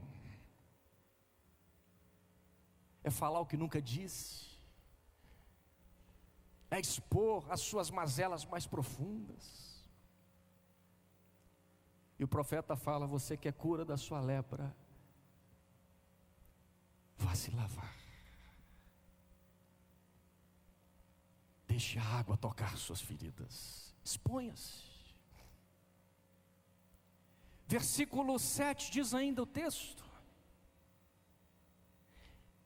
É falar o que nunca disse, é expor as suas mazelas mais profundas. E o profeta fala: você que é cura da sua lepra, vá se lavar, deixe a água tocar suas feridas, exponha-se. Versículo 7 diz ainda o texto: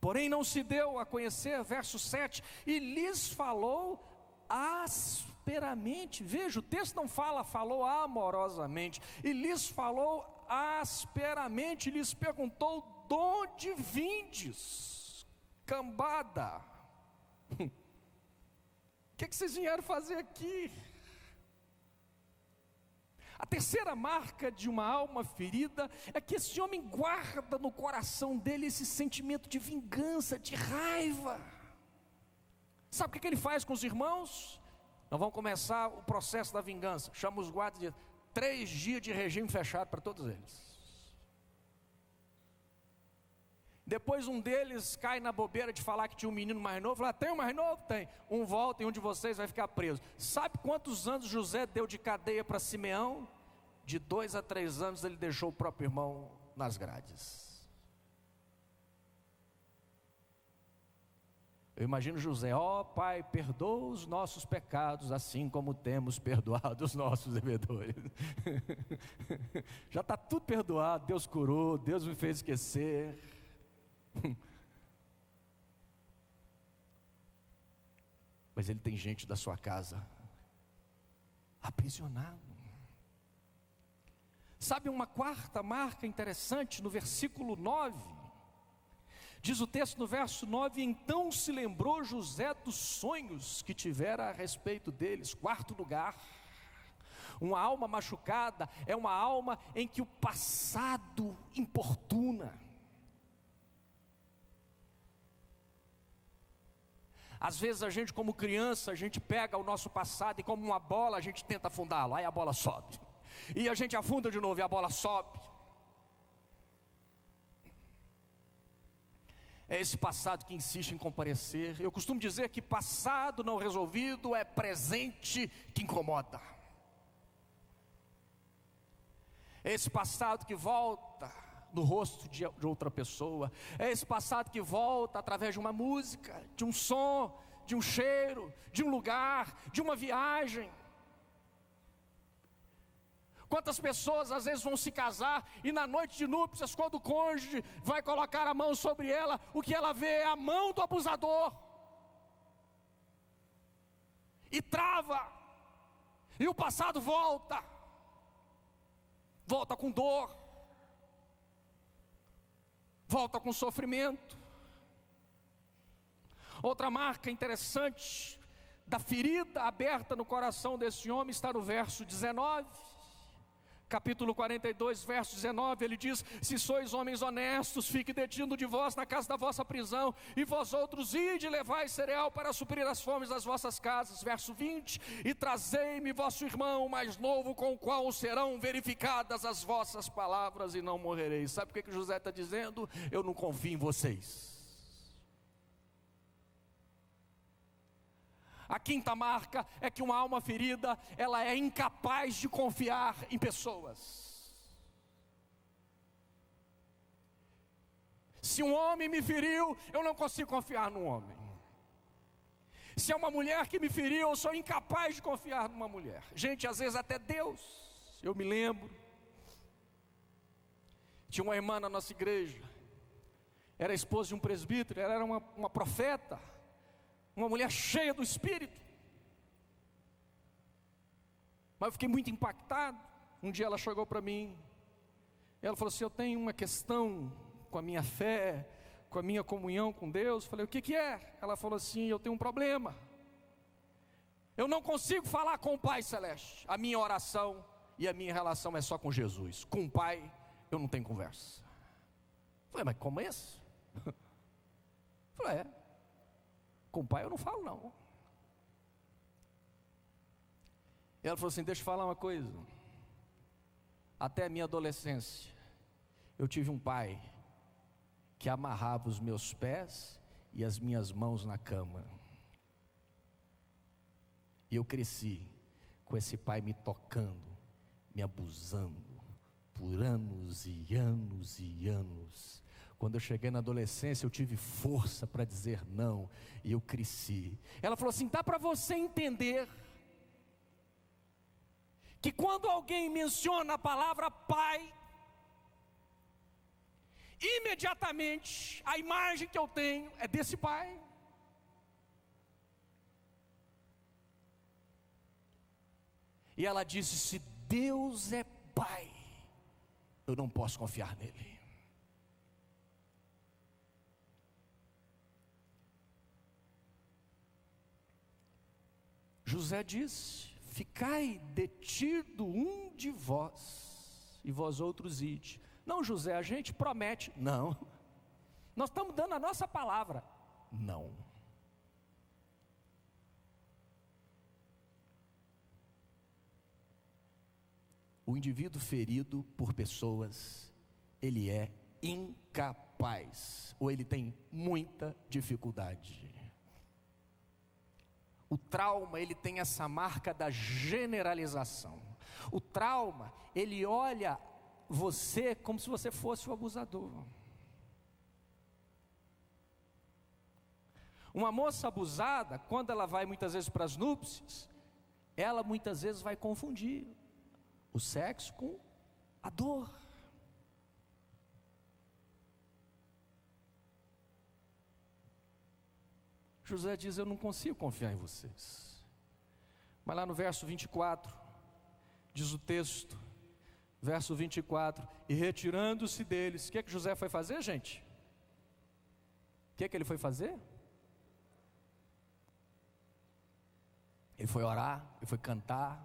porém não se deu a conhecer, verso 7, e lhes falou asperamente. Veja, o texto não fala, falou amorosamente, e lhes falou asperamente, lhes perguntou: de onde vindes, cambada? O que vocês vieram fazer aqui? A terceira marca de uma alma ferida é que esse homem guarda no coração dele esse sentimento de vingança, de raiva. Sabe o que ele faz com os irmãos? Nós vamos começar o processo da vingança. Chama os guardas de 3 dias de regime fechado para todos eles. Depois um deles cai na bobeira de falar que tinha um menino mais novo. Fala: tem um mais novo? Tem. Um volta e um de vocês vai ficar preso. Sabe quantos anos José deu de cadeia para Simeão? De 2 a 3 anos ele deixou o próprio irmão nas grades. Eu imagino José: ó Pai, perdoa os nossos pecados, assim como temos perdoado os nossos devedores. Já está tudo perdoado, Deus curou, Deus me fez esquecer. Mas Ele tem gente da sua casa aprisionado. Sabe uma quarta marca interessante no versículo 9? Diz o texto no verso 9: então se lembrou José dos sonhos que tivera a respeito deles. Quarto lugar, uma alma machucada é uma alma em que o passado importuna. Às vezes a gente, como criança, a gente pega o nosso passado e como uma bola a gente tenta afundá-lo, aí a bola sobe. E a gente afunda de novo e a bola sobe. É esse passado que insiste em comparecer. Eu costumo dizer que passado não resolvido é presente que incomoda. É esse passado que volta no rosto de outra pessoa. É esse passado que volta através de uma música, de um som, de um cheiro, de um lugar, de uma viagem. Quantas pessoas às vezes vão se casar e na noite de núpcias, quando o cônjuge vai colocar a mão sobre ela, o que ela vê é a mão do abusador. E trava. E o passado volta. Volta com dor. Volta com sofrimento. Outra marca interessante da ferida aberta no coração desse homem está no verso 19. Capítulo 42, verso 19, ele diz: se sois homens honestos, fique detido de vós na casa da vossa prisão, e vós outros ide e levai cereal para suprir as fomes das vossas casas. Verso 20, e trazei-me vosso irmão mais novo, com o qual serão verificadas as vossas palavras, e não morrereis. Sabe o que José está dizendo? Eu não confio em vocês. A quinta marca é que uma alma ferida, ela é incapaz de confiar em pessoas. Se um homem me feriu, eu não consigo confiar num homem. Se é uma mulher que me feriu, eu sou incapaz de confiar numa mulher. Gente, às vezes até Deus. Eu me lembro, tinha uma irmã na nossa igreja, era esposa de um presbítero, ela era uma profeta, uma mulher cheia do Espírito. Mas eu fiquei muito impactado. Um dia ela chegou para mim, ela falou assim: eu tenho uma questão com a minha fé, com a minha comunhão com Deus. Eu falei: o que é? Ela falou assim: eu tenho um problema, eu não consigo falar com o Pai Celeste. A minha oração e a minha relação é só com Jesus. Com o Pai eu não tenho conversa. Eu falei: mas como é isso? Eu falei: com o Pai eu não falo não. Ela falou assim: deixa eu falar uma coisa. Até a minha adolescência, eu tive um pai que amarrava os meus pés e as minhas mãos na cama. E eu cresci com esse pai me tocando, me abusando, por anos e anos e anos. Quando eu cheguei na adolescência, eu tive força para dizer não, e eu cresci. Ela falou assim: dá para você entender que quando alguém menciona a palavra pai, imediatamente a imagem que eu tenho é desse pai. E ela disse: se Deus é pai, eu não posso confiar nele. José disse: ficai detido um de vós, e vós outros ide. Não, José, a gente promete. Não, nós estamos dando a nossa palavra. Não. O indivíduo ferido por pessoas, ele é incapaz, ou ele tem muita dificuldade. O trauma, ele tem essa marca da generalização. O trauma, ele olha você como se você fosse o abusador. Uma moça abusada, quando ela vai muitas vezes para as núpcias, ela muitas vezes vai confundir o sexo com a dor. José diz: eu não consigo confiar em vocês. Mas lá no verso 24, diz o texto, verso 24: e retirando-se deles, o que é que José foi fazer, gente? O que é que ele foi fazer? Ele foi orar, ele foi cantar,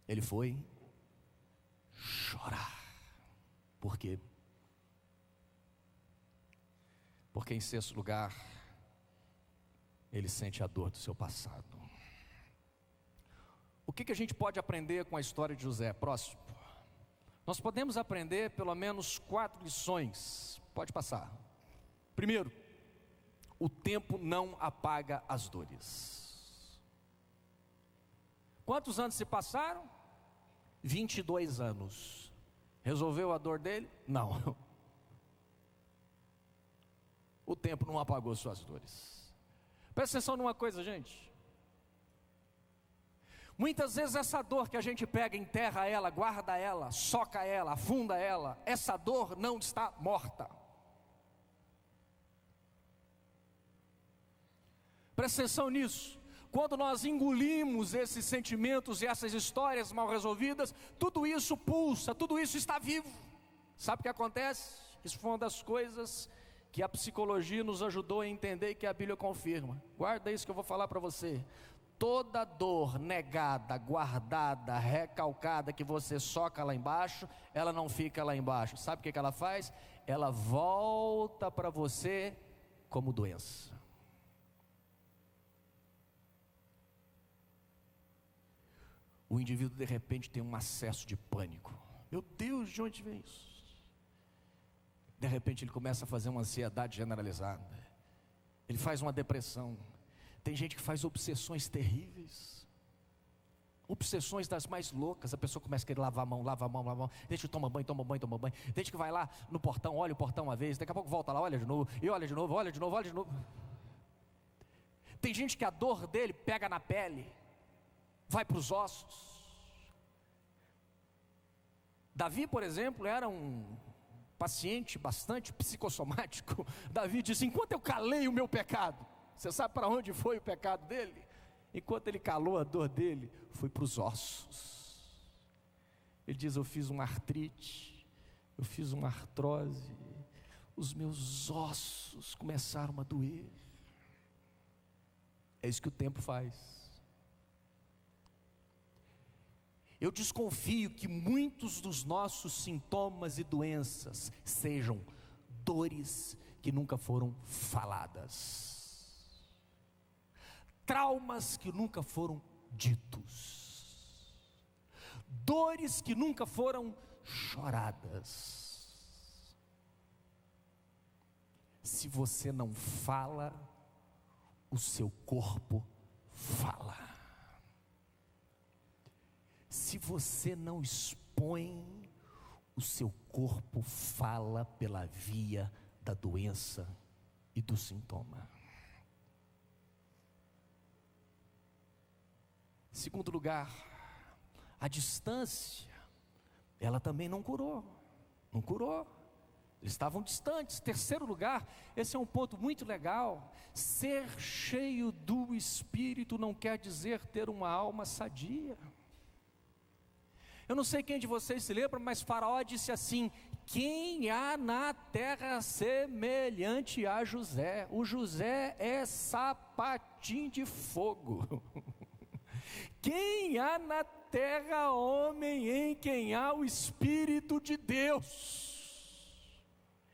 ele foi chorar. Por quê? Porque em sexto lugar, ele sente a dor do seu passado. O que a gente pode aprender com a história de José? Próximo. Nós podemos aprender pelo menos 4 lições. Pode passar. Primeiro, o tempo não apaga as dores. Quantos anos se passaram? 22 anos. Resolveu a dor dele? Não. O tempo não apagou suas dores. Presta atenção numa coisa, gente. Muitas vezes essa dor que a gente pega, enterra ela, guarda ela, soca ela, afunda ela, essa dor não está morta. Presta atenção nisso. Quando nós engolimos esses sentimentos e essas histórias mal resolvidas, tudo isso pulsa, tudo isso está vivo. Sabe o que acontece? Isso foi uma das coisas que a psicologia nos ajudou a entender e que a Bíblia confirma. Guarda isso que eu vou falar para você. Toda dor negada, guardada, recalcada que você soca lá embaixo, ela não fica lá embaixo. Sabe o que ela faz? Ela volta para você como doença. O indivíduo de repente tem um acesso de pânico. Meu Deus, de onde vem isso? De repente ele começa a fazer uma ansiedade generalizada. Ele faz uma depressão. Tem gente que faz obsessões terríveis. Obsessões das mais loucas. A pessoa começa a querer lavar a mão, lava a mão, lava a mão. Deixa eu tomar banho, toma banho, toma banho. Tem gente que vai lá no portão, olha o portão uma vez, daqui a pouco volta lá, olha de novo, e olha de novo, olha de novo, olha de novo. Tem gente que a dor dele pega na pele, vai para os ossos. Davi, por exemplo, era um paciente bastante psicossomático. Davi disse: enquanto eu calei o meu pecado, você sabe para onde foi o pecado dele? Enquanto ele calou a dor dele, foi para os ossos. Ele diz: eu fiz uma artrite, eu fiz uma artrose, os meus ossos começaram a doer. É isso que o tempo faz. Eu desconfio que muitos dos nossos sintomas e doenças sejam dores que nunca foram faladas, traumas que nunca foram ditos, dores que nunca foram choradas. Se você não fala, o seu corpo fala. Se você não expõe, o seu corpo fala pela via da doença e do sintoma. Segundo lugar, a distância, ela também não curou. Eles estavam distantes. Terceiro lugar, esse é um ponto muito legal. Ser cheio do Espírito não quer dizer ter uma alma sadia. Eu não sei quem de vocês se lembra, mas Faraó disse assim: quem há na terra semelhante a José? O José é sapatinho de fogo. Quem há na terra homem em quem há o Espírito de Deus?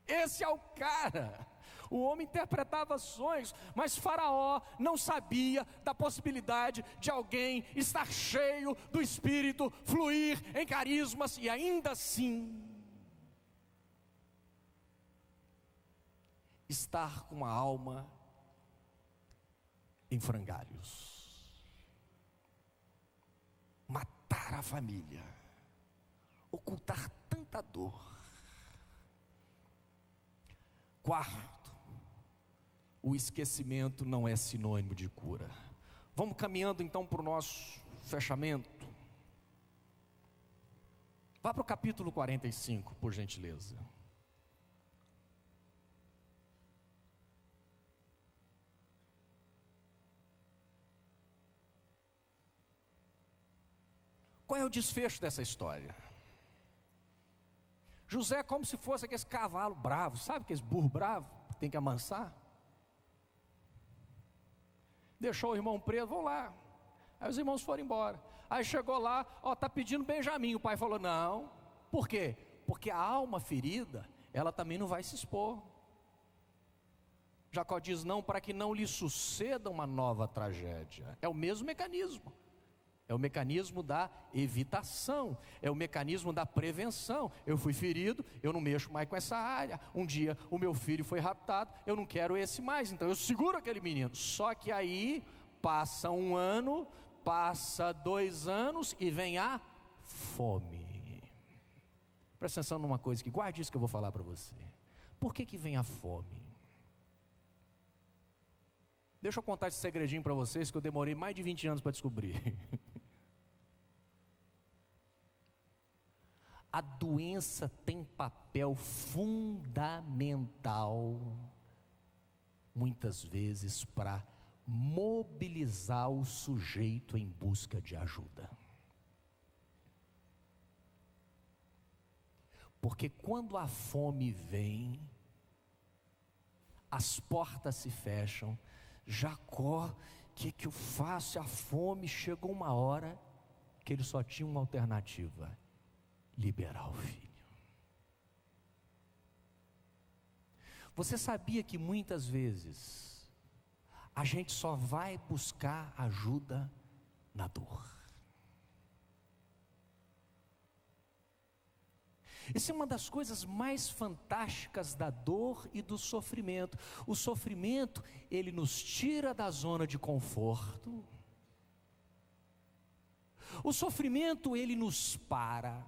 Esse é o cara. O homem interpretava sonhos, mas Faraó não sabia da possibilidade de alguém estar cheio do Espírito, fluir em carismas e ainda assim estar com a alma em frangalhos, matar a família, ocultar tanta dor. Quarto, o esquecimento não é sinônimo de cura. Vamos caminhando então para o nosso fechamento. Vá para o capítulo 45, por gentileza. Qual é o desfecho dessa história? José é como se fosse aquele cavalo bravo, sabe aqueles burro bravo, que tem que amansar? Deixou o irmão preso, vão lá. Aí os irmãos foram embora. Aí chegou lá, está pedindo Benjamim. O pai falou, não. Por quê? Porque a alma ferida, ela também não vai se expor. Jacó diz não, para que não lhe suceda uma nova tragédia. É o mesmo mecanismo. É o mecanismo da evitação, é o mecanismo da prevenção. Eu fui ferido, eu não mexo mais com essa área. Um dia o meu filho foi raptado, eu não quero esse mais, então eu seguro aquele menino. Só que aí passa 1 ano, passa 2 anos e vem a fome. Presta atenção numa coisa que guarde isso que eu vou falar para você. Por que vem a fome? Deixa eu contar esse segredinho para vocês que eu demorei mais de 20 anos para descobrir. A doença tem papel fundamental, muitas vezes, para mobilizar o sujeito em busca de ajuda. Porque quando a fome vem, as portas se fecham. Jacó, o que eu faço? A fome, chegou uma hora que ele só tinha uma alternativa: liberar o filho. Você sabia que muitas vezes a gente só vai buscar ajuda na dor? Essa é uma das coisas mais fantásticas da dor e do sofrimento. O sofrimento, ele nos tira da zona de conforto. O sofrimento, ele nos para.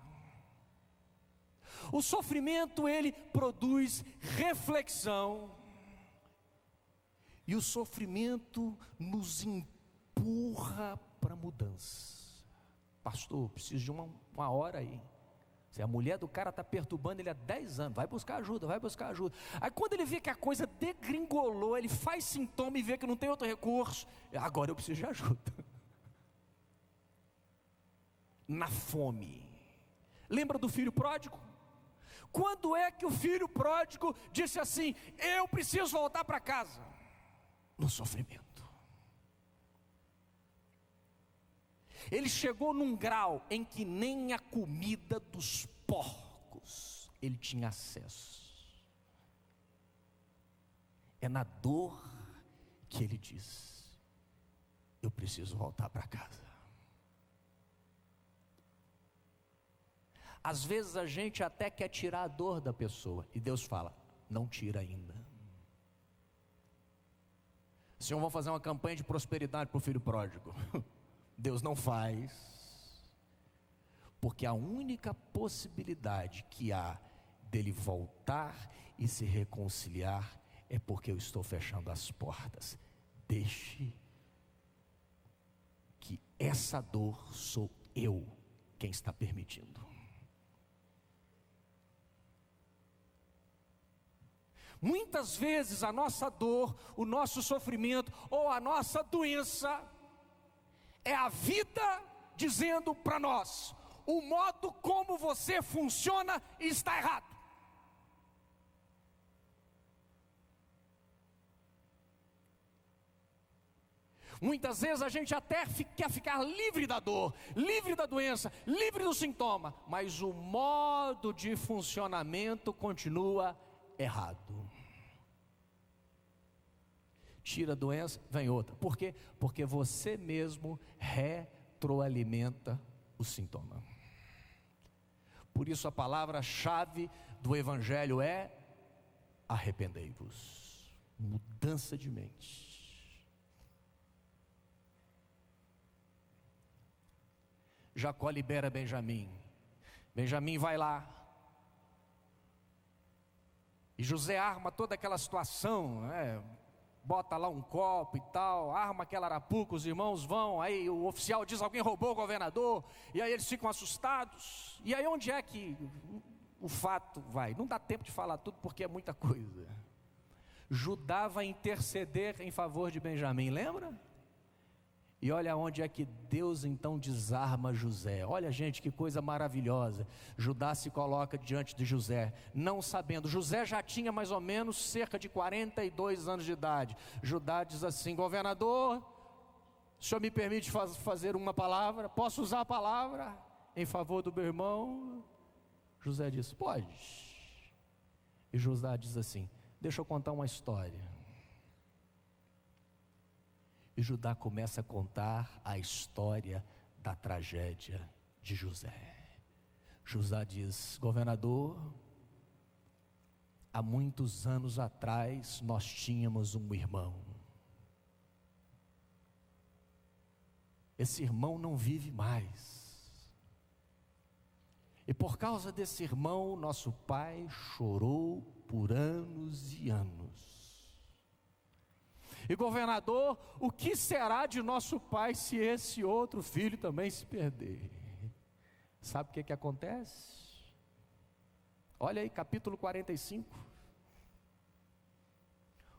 O sofrimento, ele produz reflexão. E o sofrimento nos empurra para mudança. Pastor, preciso de uma hora aí. Se a mulher do cara está perturbando ele há 10 anos, vai buscar ajuda, vai buscar ajuda. Aí quando ele vê que a coisa degringolou, ele faz sintoma e vê que não tem outro recurso, agora eu preciso de ajuda. Na fome. Lembra do filho pródigo? Quando é que o filho pródigo disse assim: eu preciso voltar para casa? No sofrimento. Ele chegou num grau em que nem a comida dos porcos ele tinha acesso. É na dor que ele diz: eu preciso voltar para casa. Às vezes a gente até quer tirar a dor da pessoa, e Deus fala: não tira ainda. Senhor, vamos fazer uma campanha de prosperidade para o filho pródigo. Deus não faz, porque a única possibilidade que há dele voltar e se reconciliar é porque eu estou fechando as portas. Deixe que essa dor sou eu quem está permitindo. Muitas vezes a nossa dor, o nosso sofrimento ou a nossa doença é a vida dizendo para nós: o modo como você funciona está errado. Muitas vezes a gente até quer ficar livre da dor, livre da doença, livre do sintoma, mas o modo de funcionamento continua errado. Tira a doença, vem outra. Por quê? Porque você mesmo retroalimenta o sintoma. Por isso a palavra-chave do Evangelho é: arrependei-vos. Mudança de mente. Jacó libera Benjamim. Benjamim vai lá. E José arma toda aquela situação, bota lá um copo e tal, arma aquela arapuca, os irmãos vão, aí o oficial diz: alguém roubou o governador, e aí eles ficam assustados. E aí onde é que o fato vai? Não dá tempo de falar tudo porque é muita coisa. Judá vai interceder em favor de Benjamim, lembra? E olha onde é que Deus então desarma José. Olha, gente, que coisa maravilhosa. Judá se coloca diante de José, não sabendo. José já tinha mais ou menos cerca de 42 anos de idade. Judá diz assim: governador, o senhor me permite fazer uma palavra? Posso usar a palavra em favor do meu irmão? José diz: pode. E Judá diz assim: deixa eu contar uma história. E Judá começa a contar a história da tragédia de José. Judá diz: governador, há muitos anos atrás nós tínhamos um irmão. Esse irmão não vive mais. E por causa desse irmão, nosso pai chorou por anos e anos. E governador, o que será de nosso pai se esse outro filho também se perder? Sabe o que acontece? Olha aí, capítulo 45.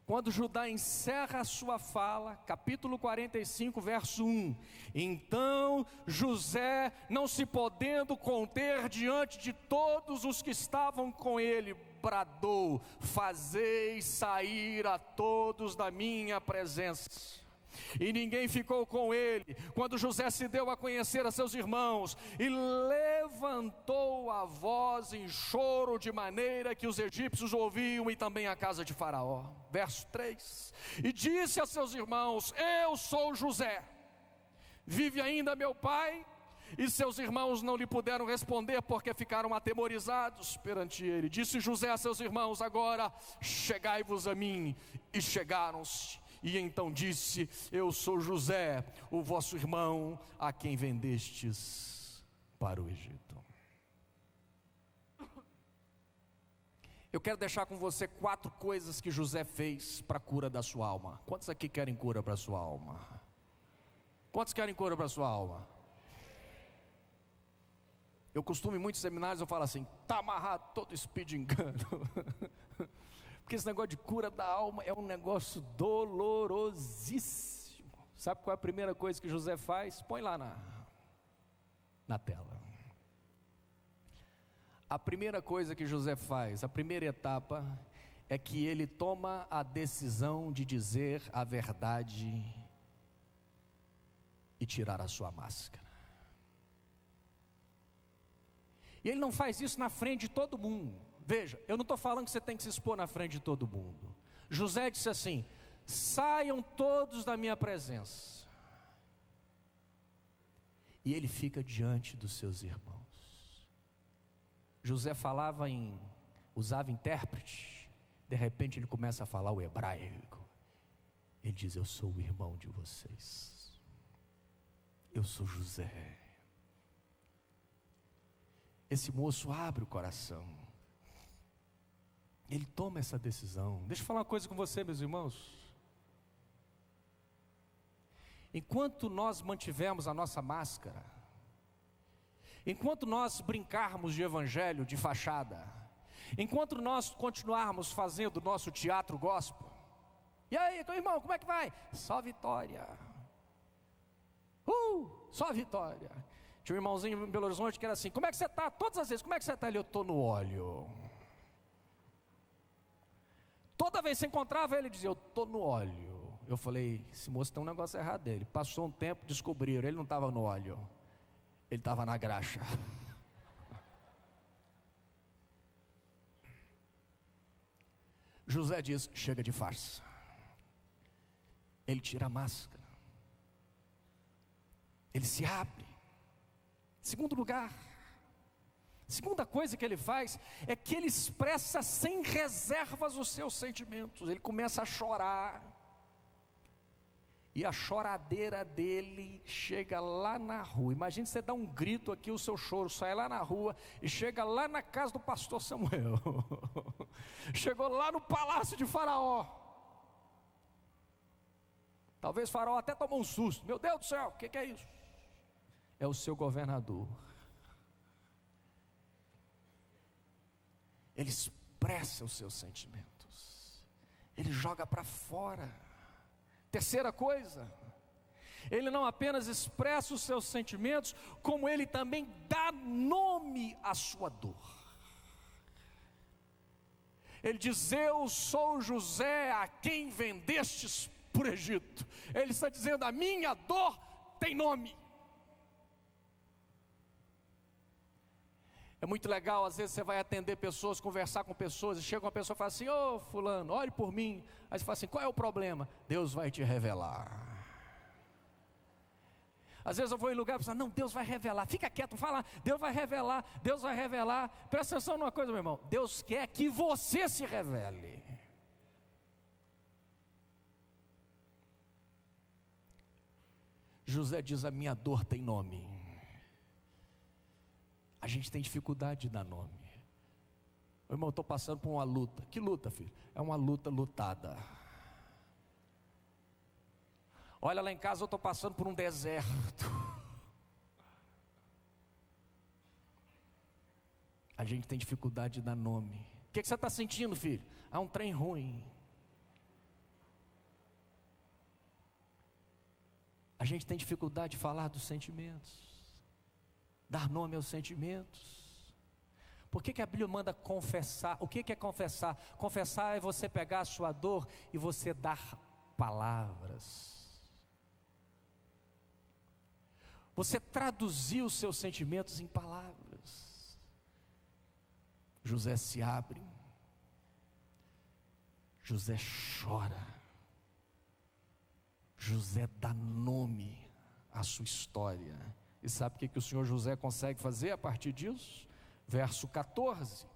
Quando Judá encerra a sua fala, capítulo 45, verso 1. Então José, não se podendo conter diante de todos os que estavam com ele, bradou: fazei sair a todos da minha presença. E ninguém ficou com ele, quando José se deu a conhecer a seus irmãos, e levantou a voz em choro, de maneira que os egípcios ouviam, e também a casa de Faraó. Verso 3: e disse a seus irmãos: eu sou José, vive ainda meu pai? E seus irmãos não lhe puderam responder, porque ficaram atemorizados perante ele. Disse José a seus irmãos: agora chegai-vos a mim. E chegaram-se. E então disse: eu sou José, o vosso irmão, a quem vendestes para o Egito. Eu quero deixar com você 4 coisas que José fez para a cura da sua alma. Quantos aqui querem cura para a sua alma? Quantos querem cura para a sua alma? Eu costumo em muitos seminários, eu falo assim: está amarrado todo espírito de engano. Porque esse negócio de cura da alma é um negócio dolorosíssimo. Sabe qual é a primeira coisa que José faz? Põe lá na tela. A primeira coisa que José faz, a primeira etapa, é que ele toma a decisão de dizer a verdade e tirar a sua máscara. E ele não faz isso na frente de todo mundo. Veja, eu não estou falando que você tem que se expor na frente de todo mundo. José disse assim: saiam todos da minha presença. E ele fica diante dos seus irmãos. José usava intérprete. De repente ele começa a falar o hebraico. Ele diz: eu sou o irmão de vocês. Eu sou José. Esse moço abre o coração. Ele toma essa decisão. Deixa eu falar uma coisa com você, meus irmãos. Enquanto nós mantivermos a nossa máscara, enquanto nós brincarmos de evangelho de fachada, enquanto nós continuarmos fazendo o nosso teatro gospel, e aí, irmão, como é que vai? Só vitória. Só vitória. Tinha um irmãozinho em Belo Horizonte que era assim: como é que você está? Todas as vezes, como é que você está? Eu estou no óleo. Toda vez que se encontrava ele dizia: eu estou no óleo. Eu falei: esse moço tem um negócio errado dele. Passou um tempo, descobriram, ele não estava no óleo, ele estava na graxa. José diz: chega de farsa. Ele tira a máscara, ele se abre. Segundo lugar, segunda coisa que ele faz é que ele expressa sem reservas os seus sentimentos. Ele começa a chorar, e a choradeira dele chega lá na rua. Imagine você dar um grito aqui, o seu choro sai lá na rua e chega lá na casa do pastor Samuel. Chegou lá no palácio de Faraó. Talvez Faraó até tomou um susto. Meu Deus do céu, o que é isso? É o seu governador. Ele expressa os seus sentimentos, ele joga para fora. Terceira coisa, ele não apenas expressa os seus sentimentos, como ele também dá nome à sua dor. Ele diz: eu sou José, a quem vendestes por Egito. Ele está dizendo: a minha dor tem nome. É muito legal, às vezes você vai atender pessoas, conversar com pessoas, e chega uma pessoa e fala assim: ô fulano, ore por mim. Aí você fala assim: qual é o problema? Deus vai te revelar. Às vezes eu vou em lugar e falo: não, Deus vai revelar. Fica quieto, não fala, Deus vai revelar, Deus vai revelar. Presta atenção numa coisa, meu irmão: Deus quer que você se revele. José diz: a minha dor tem nome. A gente tem dificuldade de dar nome. Meu irmão, eu estou passando por uma luta. Que luta, filho? É uma luta lutada. Olha, lá em casa eu estou passando por um deserto. A gente tem dificuldade de dar nome. O que você está sentindo, filho? Ah, um trem ruim. A gente tem dificuldade de falar dos sentimentos, dar nome aos sentimentos. Por que a Bíblia manda confessar? O que é confessar? Confessar é você pegar a sua dor e você dar palavras. Você traduzir os seus sentimentos em palavras. José se abre. José chora. José dá nome à sua história. E sabe o que o Senhor José consegue fazer a partir disso? Verso 14: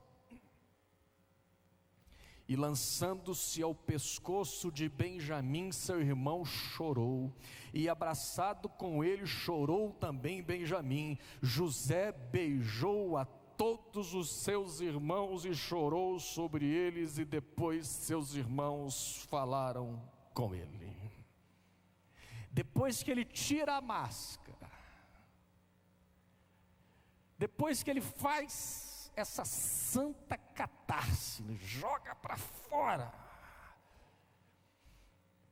e lançando-se ao pescoço de Benjamim, seu irmão, chorou, e abraçado com ele chorou também Benjamim. José beijou a todos os seus irmãos e chorou sobre eles, e depois seus irmãos falaram com ele. Depois que ele tira a máscara, depois que ele faz essa santa catarse, joga para fora,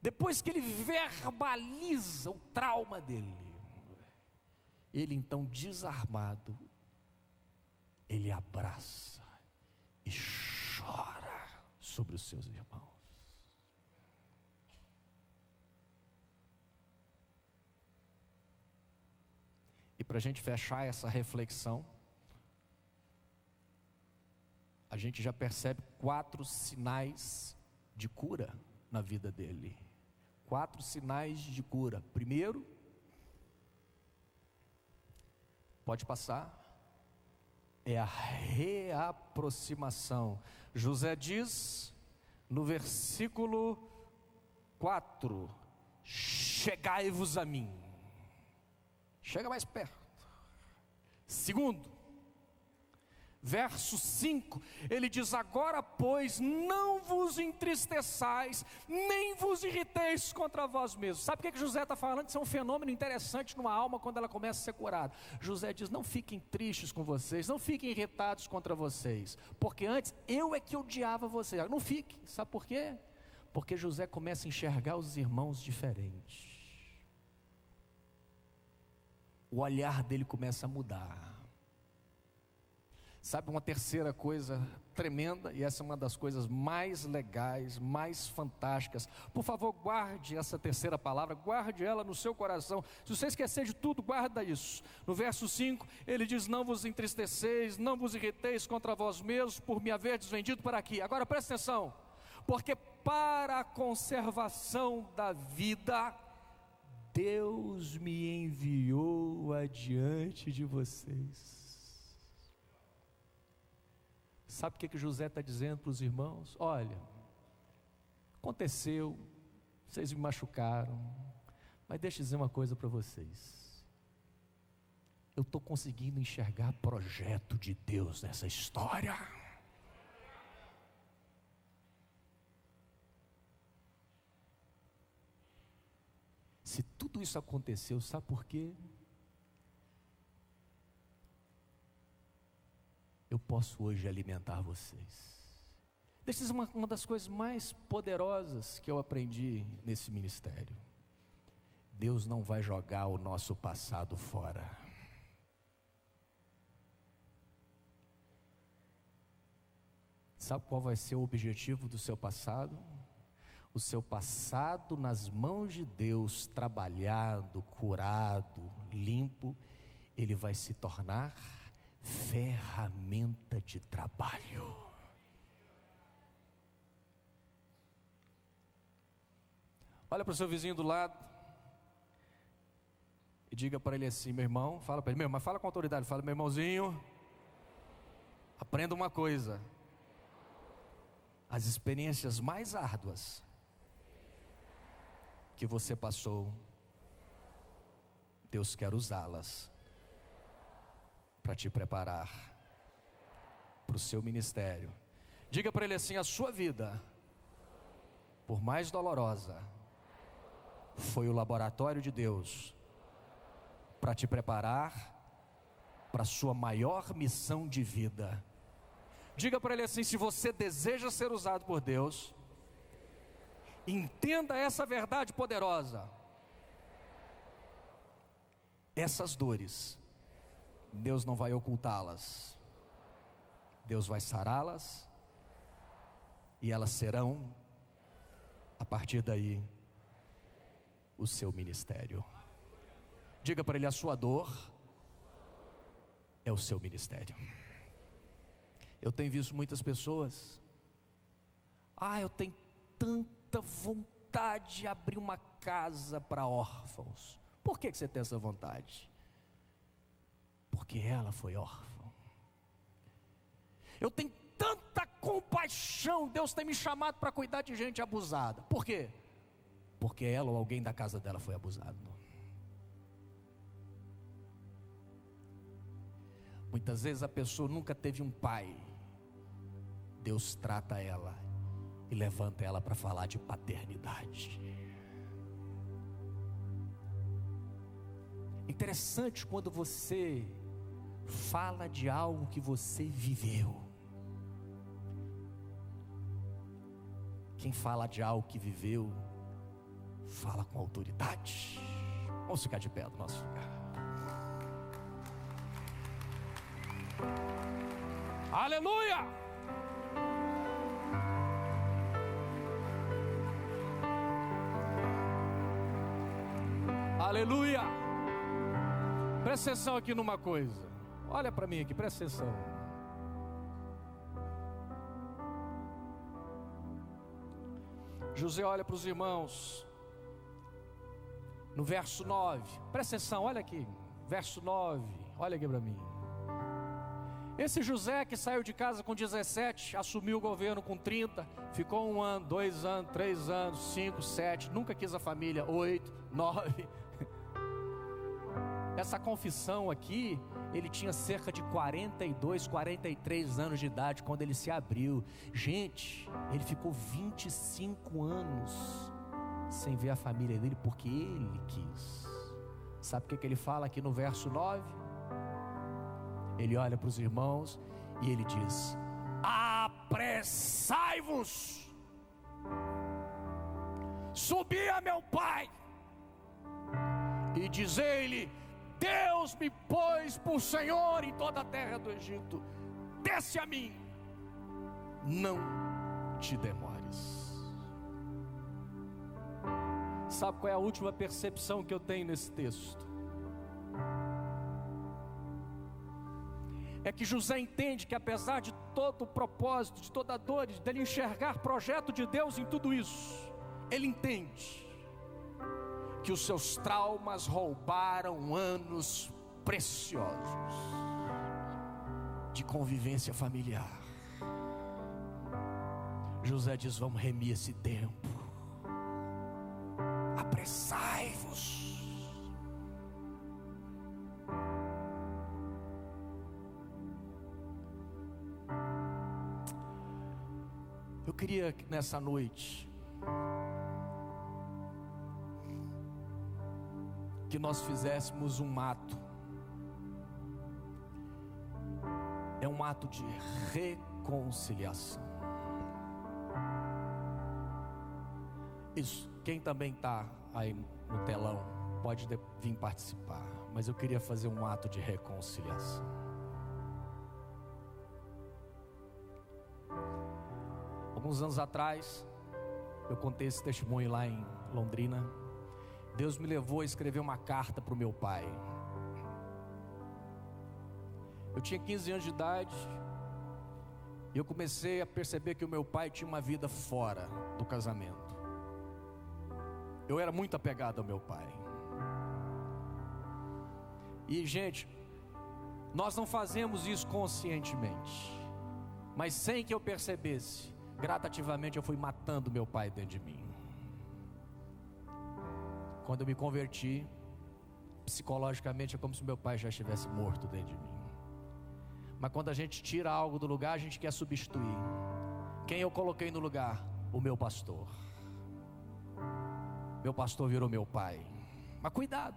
depois que ele verbaliza o trauma dele, ele então, desarmado, ele abraça e chora sobre os seus irmãos. E para a gente fechar essa reflexão, a gente já percebe 4 sinais de cura na vida dele. 4 sinais de cura. Primeiro, pode passar, é a reaproximação. José diz no versículo 4: chegai-vos a mim. Chega mais perto. Segundo, verso 5, ele diz: agora pois não vos entristeçais, nem vos irriteis contra vós mesmos. Sabe o que José está falando? Isso é um fenômeno interessante numa alma quando ela começa a ser curada. José diz: não fiquem tristes com vocês, não fiquem irritados contra vocês, porque antes eu é que odiava vocês. Não fiquem, sabe por quê? Porque José começa a enxergar os irmãos diferentes. O olhar dele começa a mudar. Sabe uma terceira coisa tremenda, e essa é uma das coisas mais legais, mais fantásticas. Por favor, guarde essa terceira palavra, guarde ela no seu coração. Se você esquecer de tudo, guarda isso. No verso 5, ele diz: não vos entristeceis, não vos irriteis contra vós mesmos, por me haverdes vendido para aqui. Agora presta atenção, porque para a conservação da vida, Deus me enviou adiante de vocês. Sabe o que José está dizendo para os irmãos? Olha, aconteceu, vocês me machucaram, mas deixa eu dizer uma coisa para vocês. Eu estou conseguindo enxergar projeto de Deus nessa história. Se tudo isso aconteceu, sabe por quê? Eu posso hoje alimentar vocês. Deixa eu dizer uma das coisas mais poderosas que eu aprendi nesse ministério. Deus não vai jogar o nosso passado fora. Sabe qual vai ser o objetivo do seu passado? O seu passado nas mãos de Deus, trabalhado, curado, limpo, ele vai se tornar ferramenta de trabalho. Olha para o seu vizinho do lado e diga para ele assim: meu irmão, fala para ele, meu irmão, fala com autoridade, fala: meu irmãozinho, aprenda uma coisa, as experiências mais árduas que você passou, Deus quer usá-las para te preparar para o seu ministério. Diga para ele assim: a sua vida, por mais dolorosa, foi o laboratório de Deus para te preparar para a sua maior missão de vida. Diga para ele assim: se você deseja ser usado por Deus, entenda essa verdade poderosa. Essas dores, Deus não vai ocultá-las, Deus vai sará-las, e elas serão, a partir daí, o seu ministério. Diga para ele: a sua dor é o seu ministério. Eu tenho visto muitas pessoas: eu tenho tanta vontade de abrir uma casa para órfãos. Por que você tem essa vontade? Porque ela foi órfã. Eu tenho tanta compaixão, Deus tem me chamado para cuidar de gente abusada. Por quê? Porque ela ou alguém da casa dela foi abusado. Muitas vezes a pessoa nunca teve um pai. Deus trata ela e levanta ela para falar de paternidade. Interessante quando você fala de algo que você viveu. Quem fala de algo que viveu, fala com autoridade. Vamos ficar de pé do nosso lugar. Aleluia! Aleluia! Presta atenção aqui numa coisa. Olha para mim aqui, presta atenção. José olha para os irmãos no verso 9. Presta atenção, olha aqui, verso 9. Olha aqui para mim. Esse José que saiu de casa com 17, assumiu o governo com 30, ficou 1 ano, 2 anos, 3 anos, 5, 7, nunca quis a família, 8, 9. Essa confissão aqui, ele tinha cerca de 42, 43 anos de idade quando ele se abriu. Gente, ele ficou 25 anos sem ver a família dele porque ele quis. Sabe o que ele fala aqui no verso 9? Ele olha para os irmãos e ele diz: apressai-vos, subi a meu pai e dizei-lhe: Deus me pôs por Senhor em toda a terra do Egito, desce a mim, não te demores. Sabe qual é a última percepção que eu tenho nesse texto? É que José entende que apesar de todo o propósito, de toda a dor, dele enxergar projeto de Deus em tudo isso, ele entende que os seus traumas roubaram anos preciosos de convivência familiar. José diz: vamos remir esse tempo, apressai-vos. Eu queria que nessa noite que nós fizéssemos um ato. É um ato de reconciliação. Isso, quem também está aí no telão, pode vir participar. Mas eu queria fazer um ato de reconciliação. Alguns anos atrás, eu contei esse testemunho lá em Londrina. Deus me levou a escrever uma carta para o meu pai. Eu tinha 15 anos de idade e eu comecei a perceber que o meu pai tinha uma vida fora do casamento. Eu era muito apegado ao meu pai. E, gente, nós não fazemos isso conscientemente, mas sem que eu percebesse, gradativamente eu fui matando meu pai dentro de mim. Quando eu me converti, psicologicamente é como se meu pai já estivesse morto dentro de mim. Mas quando a gente tira algo do lugar, a gente quer substituir. Quem eu coloquei no lugar? O meu pastor. Meu pastor virou meu pai. Mas cuidado,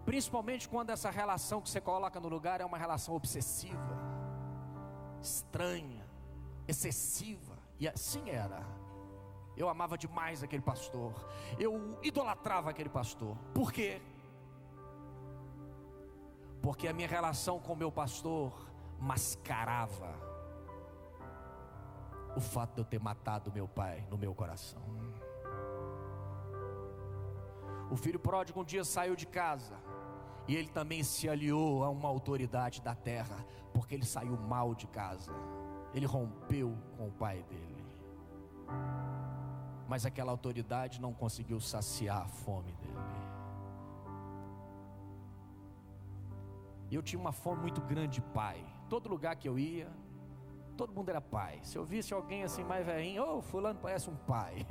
principalmente quando essa relação que você coloca no lugar é uma relação obsessiva, estranha, excessiva. E assim era. Eu amava demais aquele pastor, eu idolatrava aquele pastor. Por quê? Porque a minha relação com o meu pastor mascarava o fato de eu ter matado meu pai no meu coração. O filho pródigo um dia saiu de casa e ele também se aliou a uma autoridade da terra, porque ele saiu mal de casa. Ele rompeu com o pai dele, mas aquela autoridade não conseguiu saciar a fome dele. E eu tinha uma fome muito grande de pai. Todo lugar que eu ia, todo mundo era pai. Se eu visse alguém assim mais velhinho, fulano parece um pai.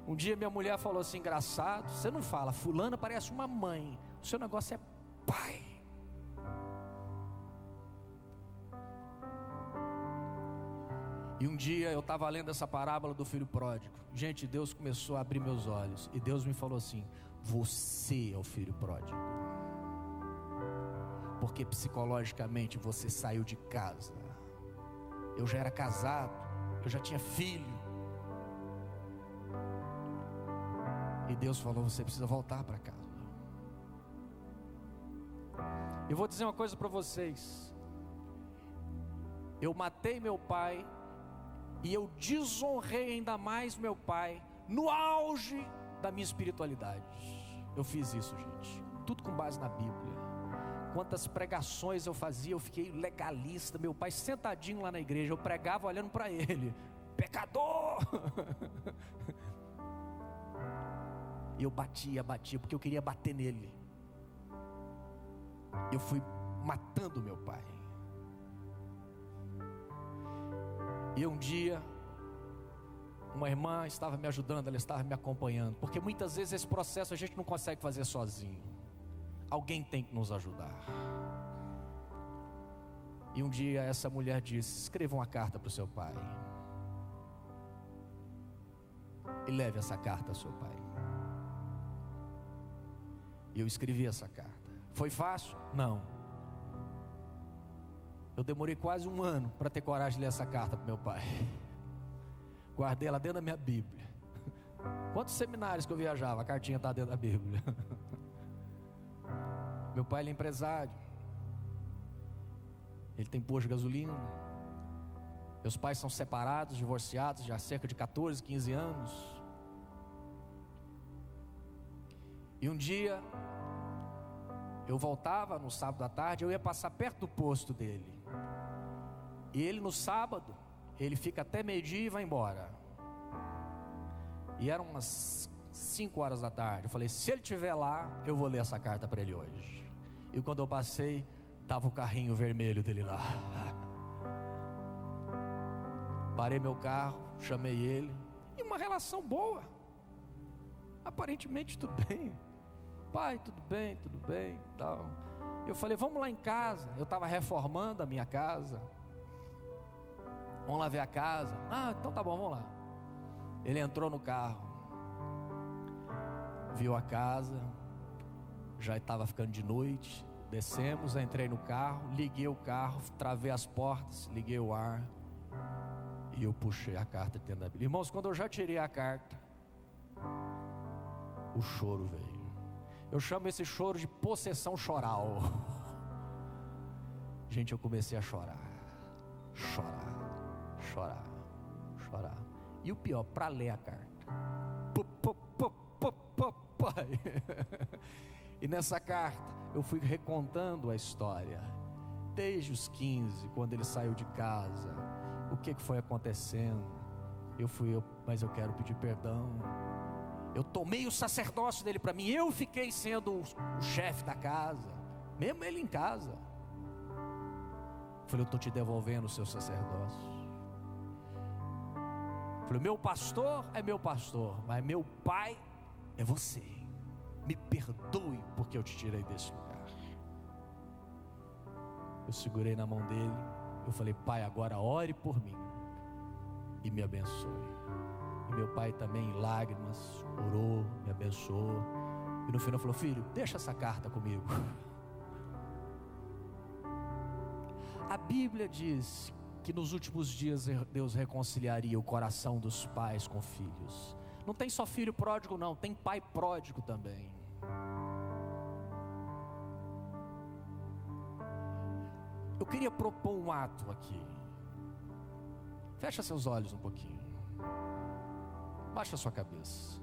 Um dia minha mulher falou assim, engraçado, você não fala, fulano parece uma mãe, o seu negócio é pai. E um dia eu estava lendo essa parábola do filho pródigo. Gente, Deus começou a abrir meus olhos e Deus me falou assim, você é o filho pródigo, porque psicologicamente você saiu de casa. Eu já era casado, eu já tinha filho, e Deus falou, você precisa voltar para casa. Eu vou dizer uma coisa para vocês, eu matei meu pai, e eu desonrei ainda mais meu pai, no auge da minha espiritualidade. Eu fiz isso, gente, tudo com base na Bíblia. Quantas pregações eu fazia, eu fiquei legalista. Meu pai sentadinho lá na igreja, eu pregava olhando para ele, pecador. E eu batia, porque eu queria bater nele. Eu fui matando meu pai. E um dia, uma irmã estava me ajudando, ela estava me acompanhando, porque muitas vezes esse processo a gente não consegue fazer sozinho. Alguém tem que nos ajudar. E um dia essa mulher disse, escreva uma carta para o seu pai e leve essa carta ao seu pai. E eu escrevi essa carta. Foi fácil? Não. Eu demorei quase um ano para ter coragem de ler essa carta para meu pai. Guardei ela dentro da minha Bíblia. Quantos seminários que eu viajava, a cartinha está dentro da Bíblia. Meu pai ele é empresário, ele tem posto de gasolina. Meus pais são separados, divorciados já há cerca de 14, 15 anos. E um dia eu voltava no sábado à tarde, eu ia passar perto do posto dele. E ele no sábado, ele fica até meio-dia e vai embora. E eram umas 5 horas da tarde. Eu falei, se ele estiver lá, eu vou ler essa carta para ele hoje. E quando eu passei, estava o carrinho vermelho dele lá. Parei meu carro, chamei ele. E uma relação boa. Aparentemente tudo bem. Pai, tudo bem, tal. Eu falei, vamos lá em casa. Eu estava reformando a minha casa. Vamos lá ver a casa. Ah, então tá bom, vamos lá. Ele entrou no carro. viu a casa, já estava ficando de noite. Descemos, entrei no carro, liguei o carro, travei as portas, liguei o ar e eu puxei a carta dentro da Bíblia. Irmãos, quando eu já tirei a carta, o choro veio. Eu chamo esse choro de possessão choral. Gente, eu comecei a chorar. E o pior, para ler a carta. E nessa carta eu fui recontando a história, desde os 15, quando ele saiu de casa, o que foi acontecendo. Mas eu quero pedir perdão. Eu tomei o sacerdócio dele para mim. Eu fiquei sendo o chefe da casa, mesmo ele em casa. Falei, eu estou te devolvendo o seu sacerdócio. Falei, meu pastor é meu pastor, mas meu pai é você. Me perdoe porque eu te tirei desse lugar. Eu segurei na mão dele. Eu falei, pai, agora ore por mim e me abençoe. E meu pai também, em lágrimas, orou, me abençoou. E no final falou, filho, deixa essa carta comigo. A Bíblia diz que nos últimos dias Deus reconciliaria o coração dos pais com filhos. Não tem só filho pródigo não, tem pai pródigo também. Eu queria propor um ato aqui. Fecha seus olhos um pouquinho. Baixa sua cabeça.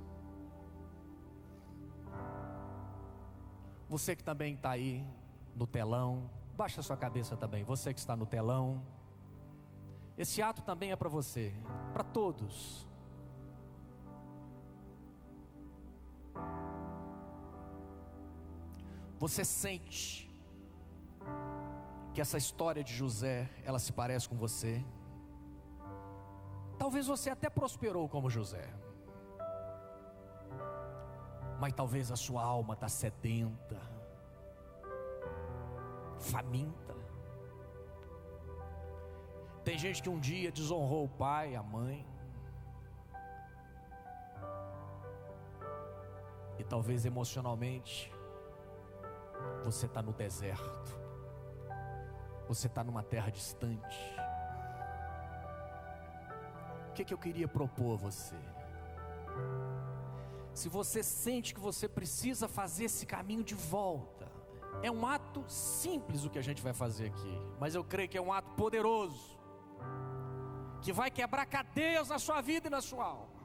Você que também está aí no telão, baixa sua cabeça também. Você que está no telão, esse ato também é para você, para todos. Você sente que essa história de José, ela se parece com você? Talvez você até prosperou como José, mas talvez a sua alma está sedenta, faminta. Tem gente que um dia desonrou o pai, a mãe, e talvez emocionalmente você está no deserto, você está numa terra distante. O que eu queria propor a você? Se você sente que você precisa fazer esse caminho de volta, é um ato simples o que a gente vai fazer aqui, mas eu creio que é um ato poderoso, que vai quebrar cadeias na sua vida e na sua alma.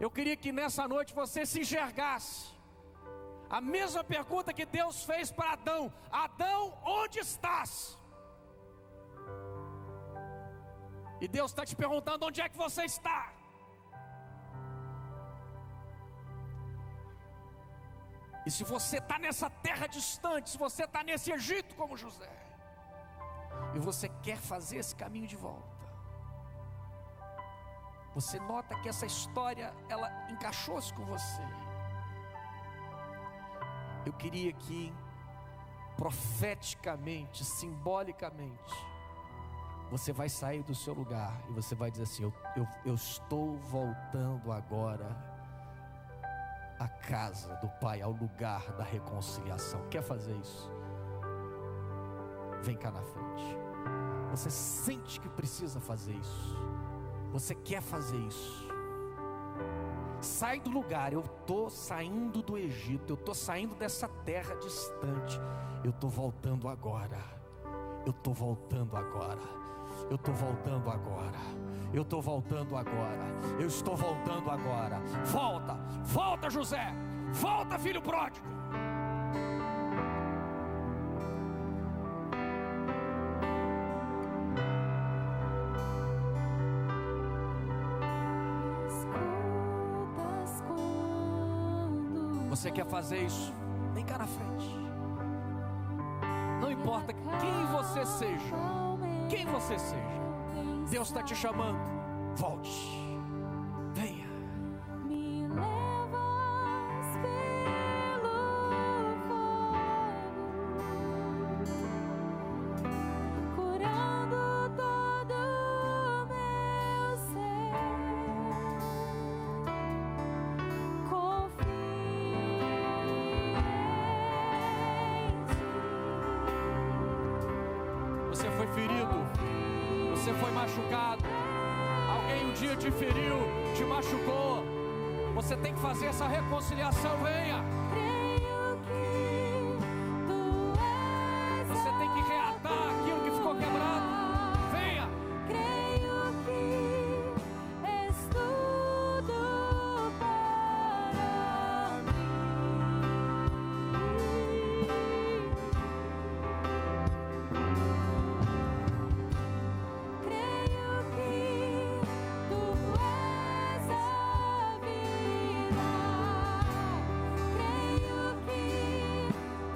Eu queria que nessa noite você se enxergasse a mesma pergunta que Deus fez para Adão: Adão, onde estás? E Deus está te perguntando: onde é que você está? E se você está nessa terra distante, se você está nesse Egito como José, e você quer fazer esse caminho de volta, você nota que essa história, ela encaixou-se com você. Eu queria que, profeticamente, simbolicamente, você vai sair do seu lugar e você vai dizer assim: eu estou voltando agora à casa do Pai, ao lugar da reconciliação. Quer fazer isso? Vem cá na frente. Você sente que precisa fazer isso, você quer fazer isso. Sai do lugar. Eu estou saindo do Egito, eu estou saindo dessa terra distante, eu estou voltando agora. Eu estou voltando agora. Eu estou voltando agora. Eu estou voltando agora. Eu estou voltando agora. Volta, volta, José. Volta, filho pródigo. Você quer fazer isso? Vem cá na frente. Não importa quem você seja, quem você seja, Deus está te chamando. Volte, venha. Me levas pelo fogo, curando todo o meu ser. foi machucado, alguém um dia te feriu, te machucou, você tem que fazer essa reconciliação. Venha. Você tem que reatar aquilo que ficou quebrado. Venha. Creio que és tudo para mim. Creio que tu és a vida. Creio que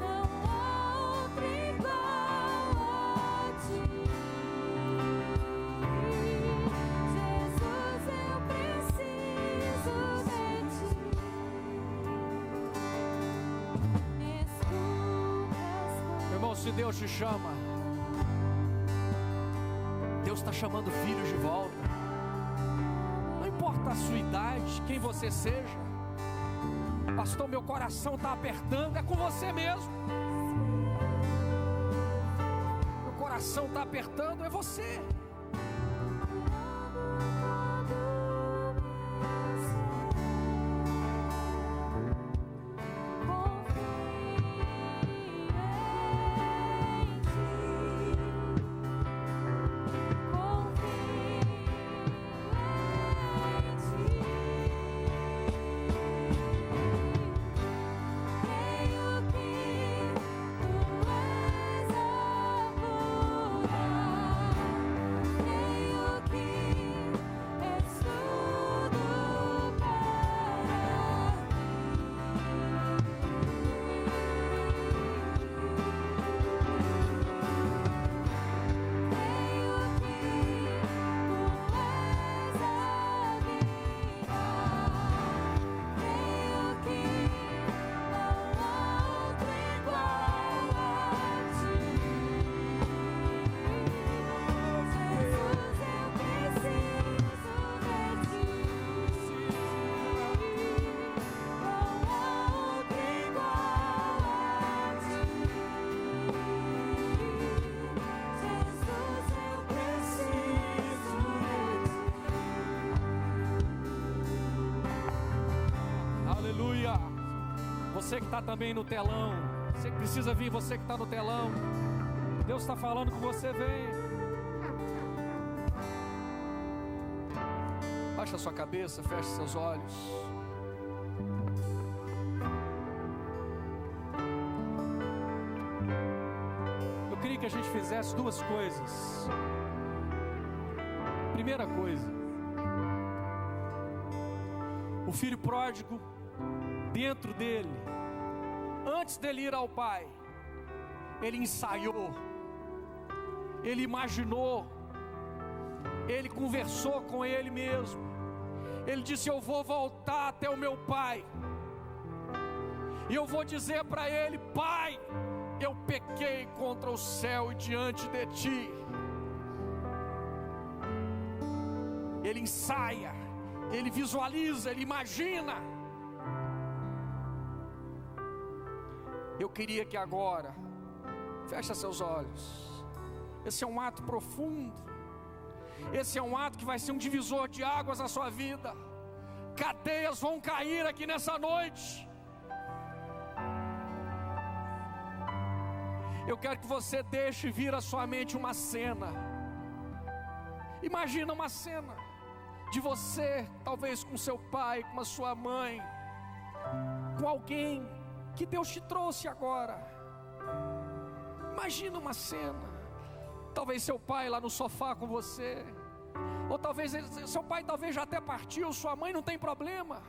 não há outro igual a ti. Jesus, eu preciso de ti. Meu irmão, se Deus te chama, Deus está chamando filhos de volta. Não importa a sua idade, quem você seja. Pastor, meu coração está apertando. É com você mesmo. Meu coração está apertando, é você. Aleluia. Você que está também no telão, você que precisa vir, você que está no telão, Deus está falando com você, vem. Baixa a sua cabeça, feche seus olhos. Eu queria que a gente fizesse duas coisas. Primeira coisa, o filho pródigo, dentro dele, antes dele ir ao pai, ele ensaiou, ele imaginou, ele conversou com ele mesmo. Ele disse: eu vou voltar até o meu pai, e eu vou dizer para ele: pai, eu pequei contra o céu e diante de ti. Ele ensaia, ele visualiza, ele imagina. Eu queria que agora, feche seus olhos. Esse é um ato profundo. Esse é um ato que vai ser um divisor de águas na sua vida. Cadeias vão cair aqui nessa noite. Eu quero que você deixe vir à sua mente uma cena. Imagina uma cena de você, talvez com seu pai, com a sua mãe, com alguém que Deus te trouxe agora. Imagina uma cena. Talvez seu pai lá no sofá com você, ou talvez seu pai talvez já até partiu, sua mãe, não tem problema.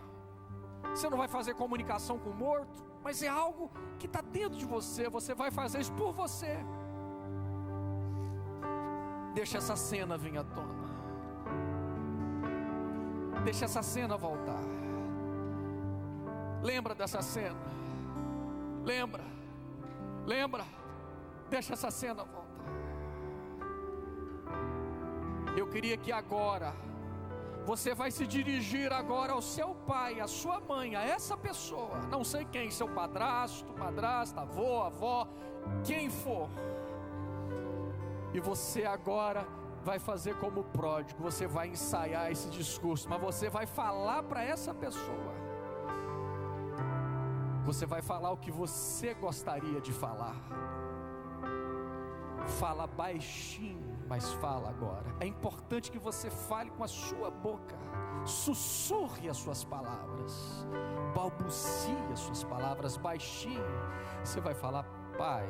Você não vai fazer comunicação com o morto, mas é algo que está dentro de você. Você vai fazer isso por você. Deixa essa cena vir à tona. Deixa essa cena voltar. Lembra dessa cena. Lembra. Deixa essa cena voltar. Eu queria que agora você vai se dirigir agora ao seu pai, à sua mãe, a essa pessoa, não sei quem, seu padrasto, madrasta, avô, avó, quem for. E você agora vai fazer como o pródigo, você vai ensaiar esse discurso, mas você vai falar para essa pessoa. Você vai falar o que você gostaria de falar. Fala baixinho, mas fala agora. É importante que você fale com a sua boca. Sussurre as suas palavras, balbucie as suas palavras baixinho. Você vai falar: pai,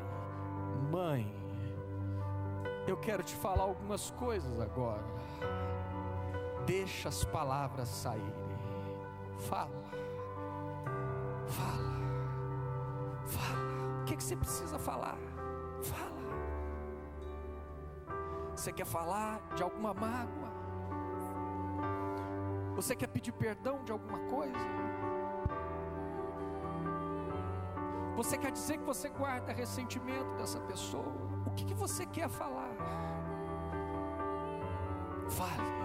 mãe, eu quero te falar algumas coisas agora. Deixa as palavras saírem. Fala, fala, fala. O que você precisa falar? Fala. Você quer falar de alguma mágoa? Você quer pedir perdão de alguma coisa? Você quer dizer que você guarda ressentimento dessa pessoa? O que você quer falar? Fale.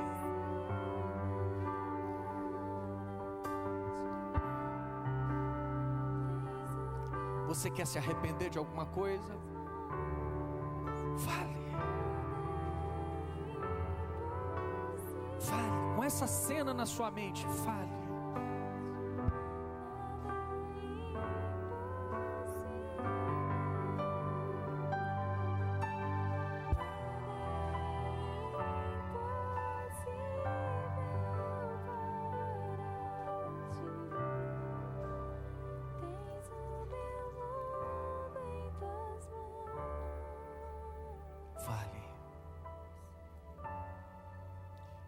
Você quer se arrepender de alguma coisa? Fale. Fale. Com essa cena na sua mente, fale. Fale.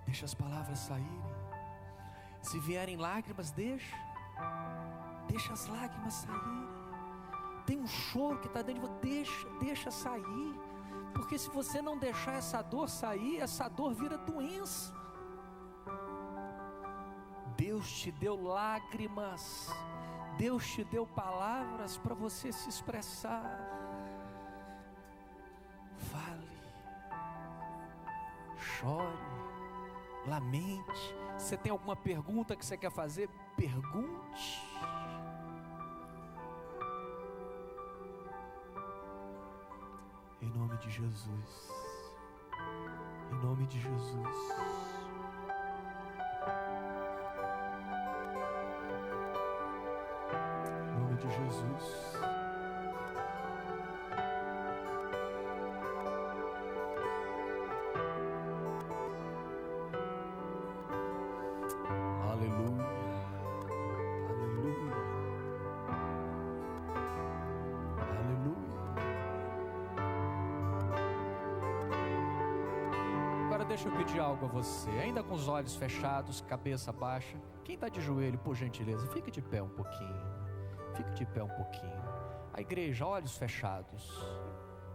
Deixa as palavras saírem. Se vierem lágrimas, deixa as lágrimas saírem. Tem um choro que está dentro de você, deixa sair. Porque se você não deixar essa dor sair, essa dor vira doença. Deus te deu lágrimas, Deus te deu palavras para você se expressar. Fale, chore, lamente. Você tem alguma pergunta que você quer fazer? Pergunte. Em nome de Jesus. Em nome de Jesus. Em nome de Jesus. Aleluia. Aleluia. Aleluia. Agora deixa eu pedir algo a você, ainda com os olhos fechados, cabeça baixa. Quem está de joelho, por gentileza, fique de pé um pouquinho. Fique de pé um pouquinho. A igreja, olhos fechados.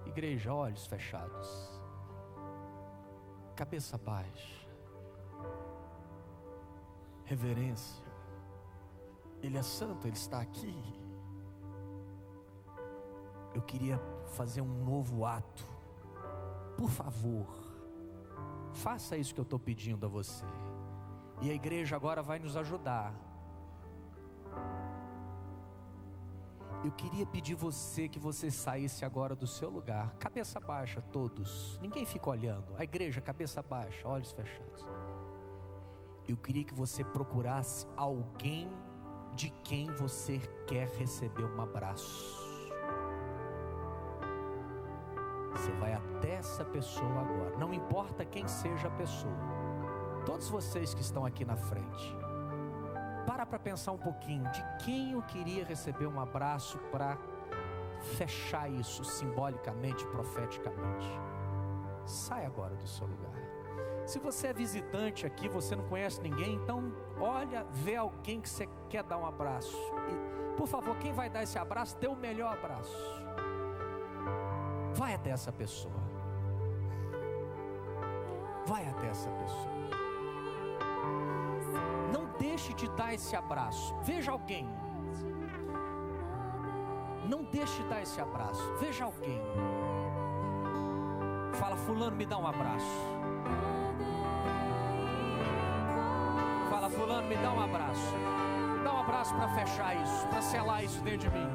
Igreja, olhos fechados. Cabeça baixa. Reverência. Ele é santo, Ele está aqui. Eu queria fazer um novo ato. Por favor, faça isso que eu estou pedindo a você. E a igreja agora vai nos ajudar. Eu queria pedir que você saísse agora do seu lugar. Cabeça baixa, todos. Ninguém fica olhando. A igreja, cabeça baixa, olhos fechados. Eu queria que você procurasse alguém de quem você quer receber um abraço. Você vai até essa pessoa agora. Não importa quem seja a pessoa. Todos vocês que estão aqui na frente, para pensar um pouquinho de quem eu queria receber um abraço para fechar isso simbolicamente, profeticamente. Sai agora do seu lugar. Se você é visitante aqui, você não conhece ninguém, então olha, vê alguém que você quer dar um abraço. E, por favor, quem vai dar esse abraço, dê o melhor abraço. Vai até essa pessoa. Vai até essa pessoa. Não deixe de dar esse abraço. Veja alguém. Não deixe de dar esse abraço. Veja alguém. Fala, fulano, me dá um abraço. Fala, fulano, me dá um abraço. Me dá um abraço para fechar isso, para selar isso dentro de mim.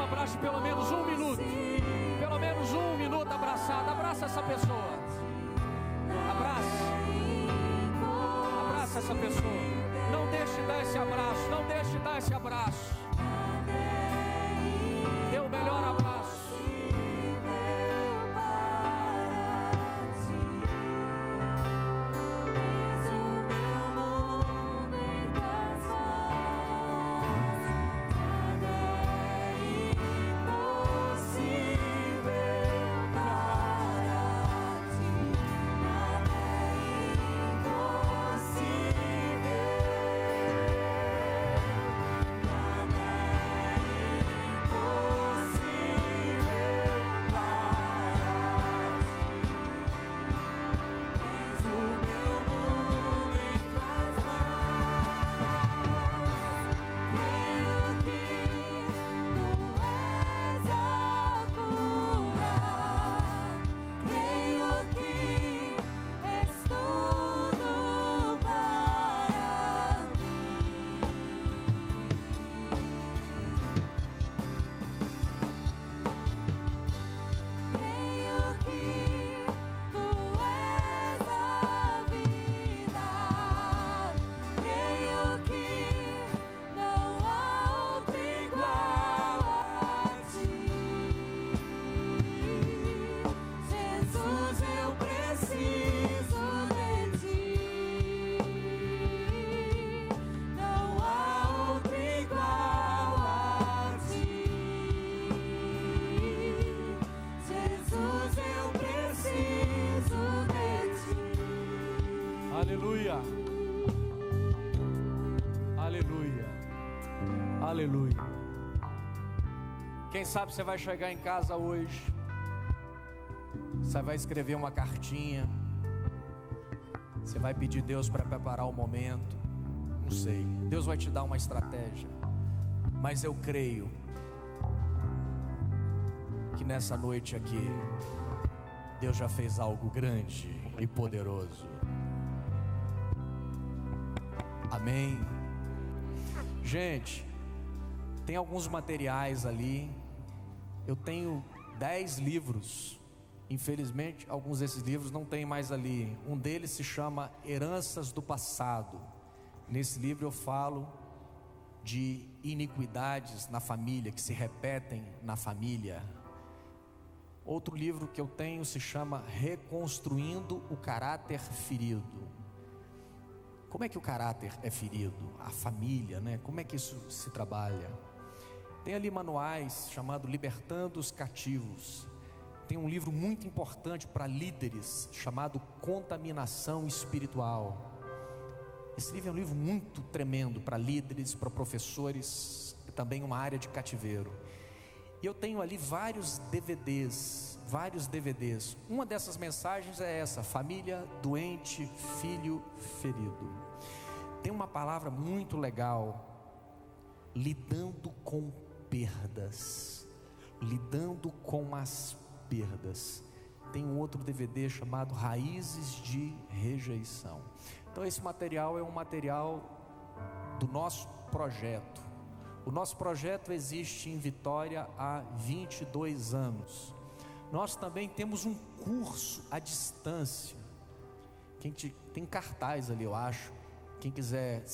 abraço pelo menos 1 minuto. Pelo menos 1 minuto abraçado. Abraça essa pessoa. Abraça essa pessoa. Não deixe de dar esse abraço. Não deixe de dar esse abraço. Dê o melhor abraço. Aleluia, aleluia, aleluia. Quem sabe você vai chegar em casa hoje, você vai escrever uma cartinha, você vai pedir Deus para preparar o momento, não sei, Deus vai te dar uma estratégia, mas eu creio que nessa noite aqui, Deus já fez algo grande e poderoso. Amém. Gente, tem alguns materiais ali. Eu tenho 10 livros. Infelizmente, alguns desses livros não tem mais ali. Um deles se chama Heranças do Passado. Nesse livro eu falo de iniquidades na família, que se repetem na família. Outro livro que eu tenho se chama Reconstruindo o Caráter Ferido. Como é que o caráter é ferido? A família, né? Como é que isso se trabalha? Tem ali manuais chamado Libertando os Cativos. Tem um livro muito importante para líderes chamado Contaminação Espiritual. Esse livro é um livro muito tremendo para líderes, para professores, e também uma área de cativeiro. E eu tenho ali vários DVDs. Uma dessas mensagens é essa: família doente, filho ferido. Tem uma palavra muito legal: lidando com perdas. Lidando com as perdas. Tem um outro DVD chamado Raízes de Rejeição. Então esse material é um material do nosso projeto. O nosso projeto existe em Vitória há 22 anos. Nós também temos um curso à distância. Tem cartaz ali, eu acho. Quem quiser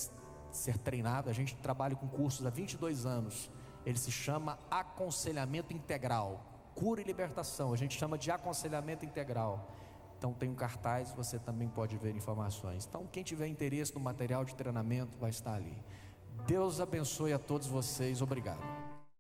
ser treinado, a gente trabalha com cursos há 22 anos. Ele se chama Aconselhamento Integral. Cura e Libertação, a gente chama de Aconselhamento Integral. Então tem um cartaz, você também pode ver informações. Então quem tiver interesse no material de treinamento vai estar ali. Deus abençoe a todos vocês, obrigado.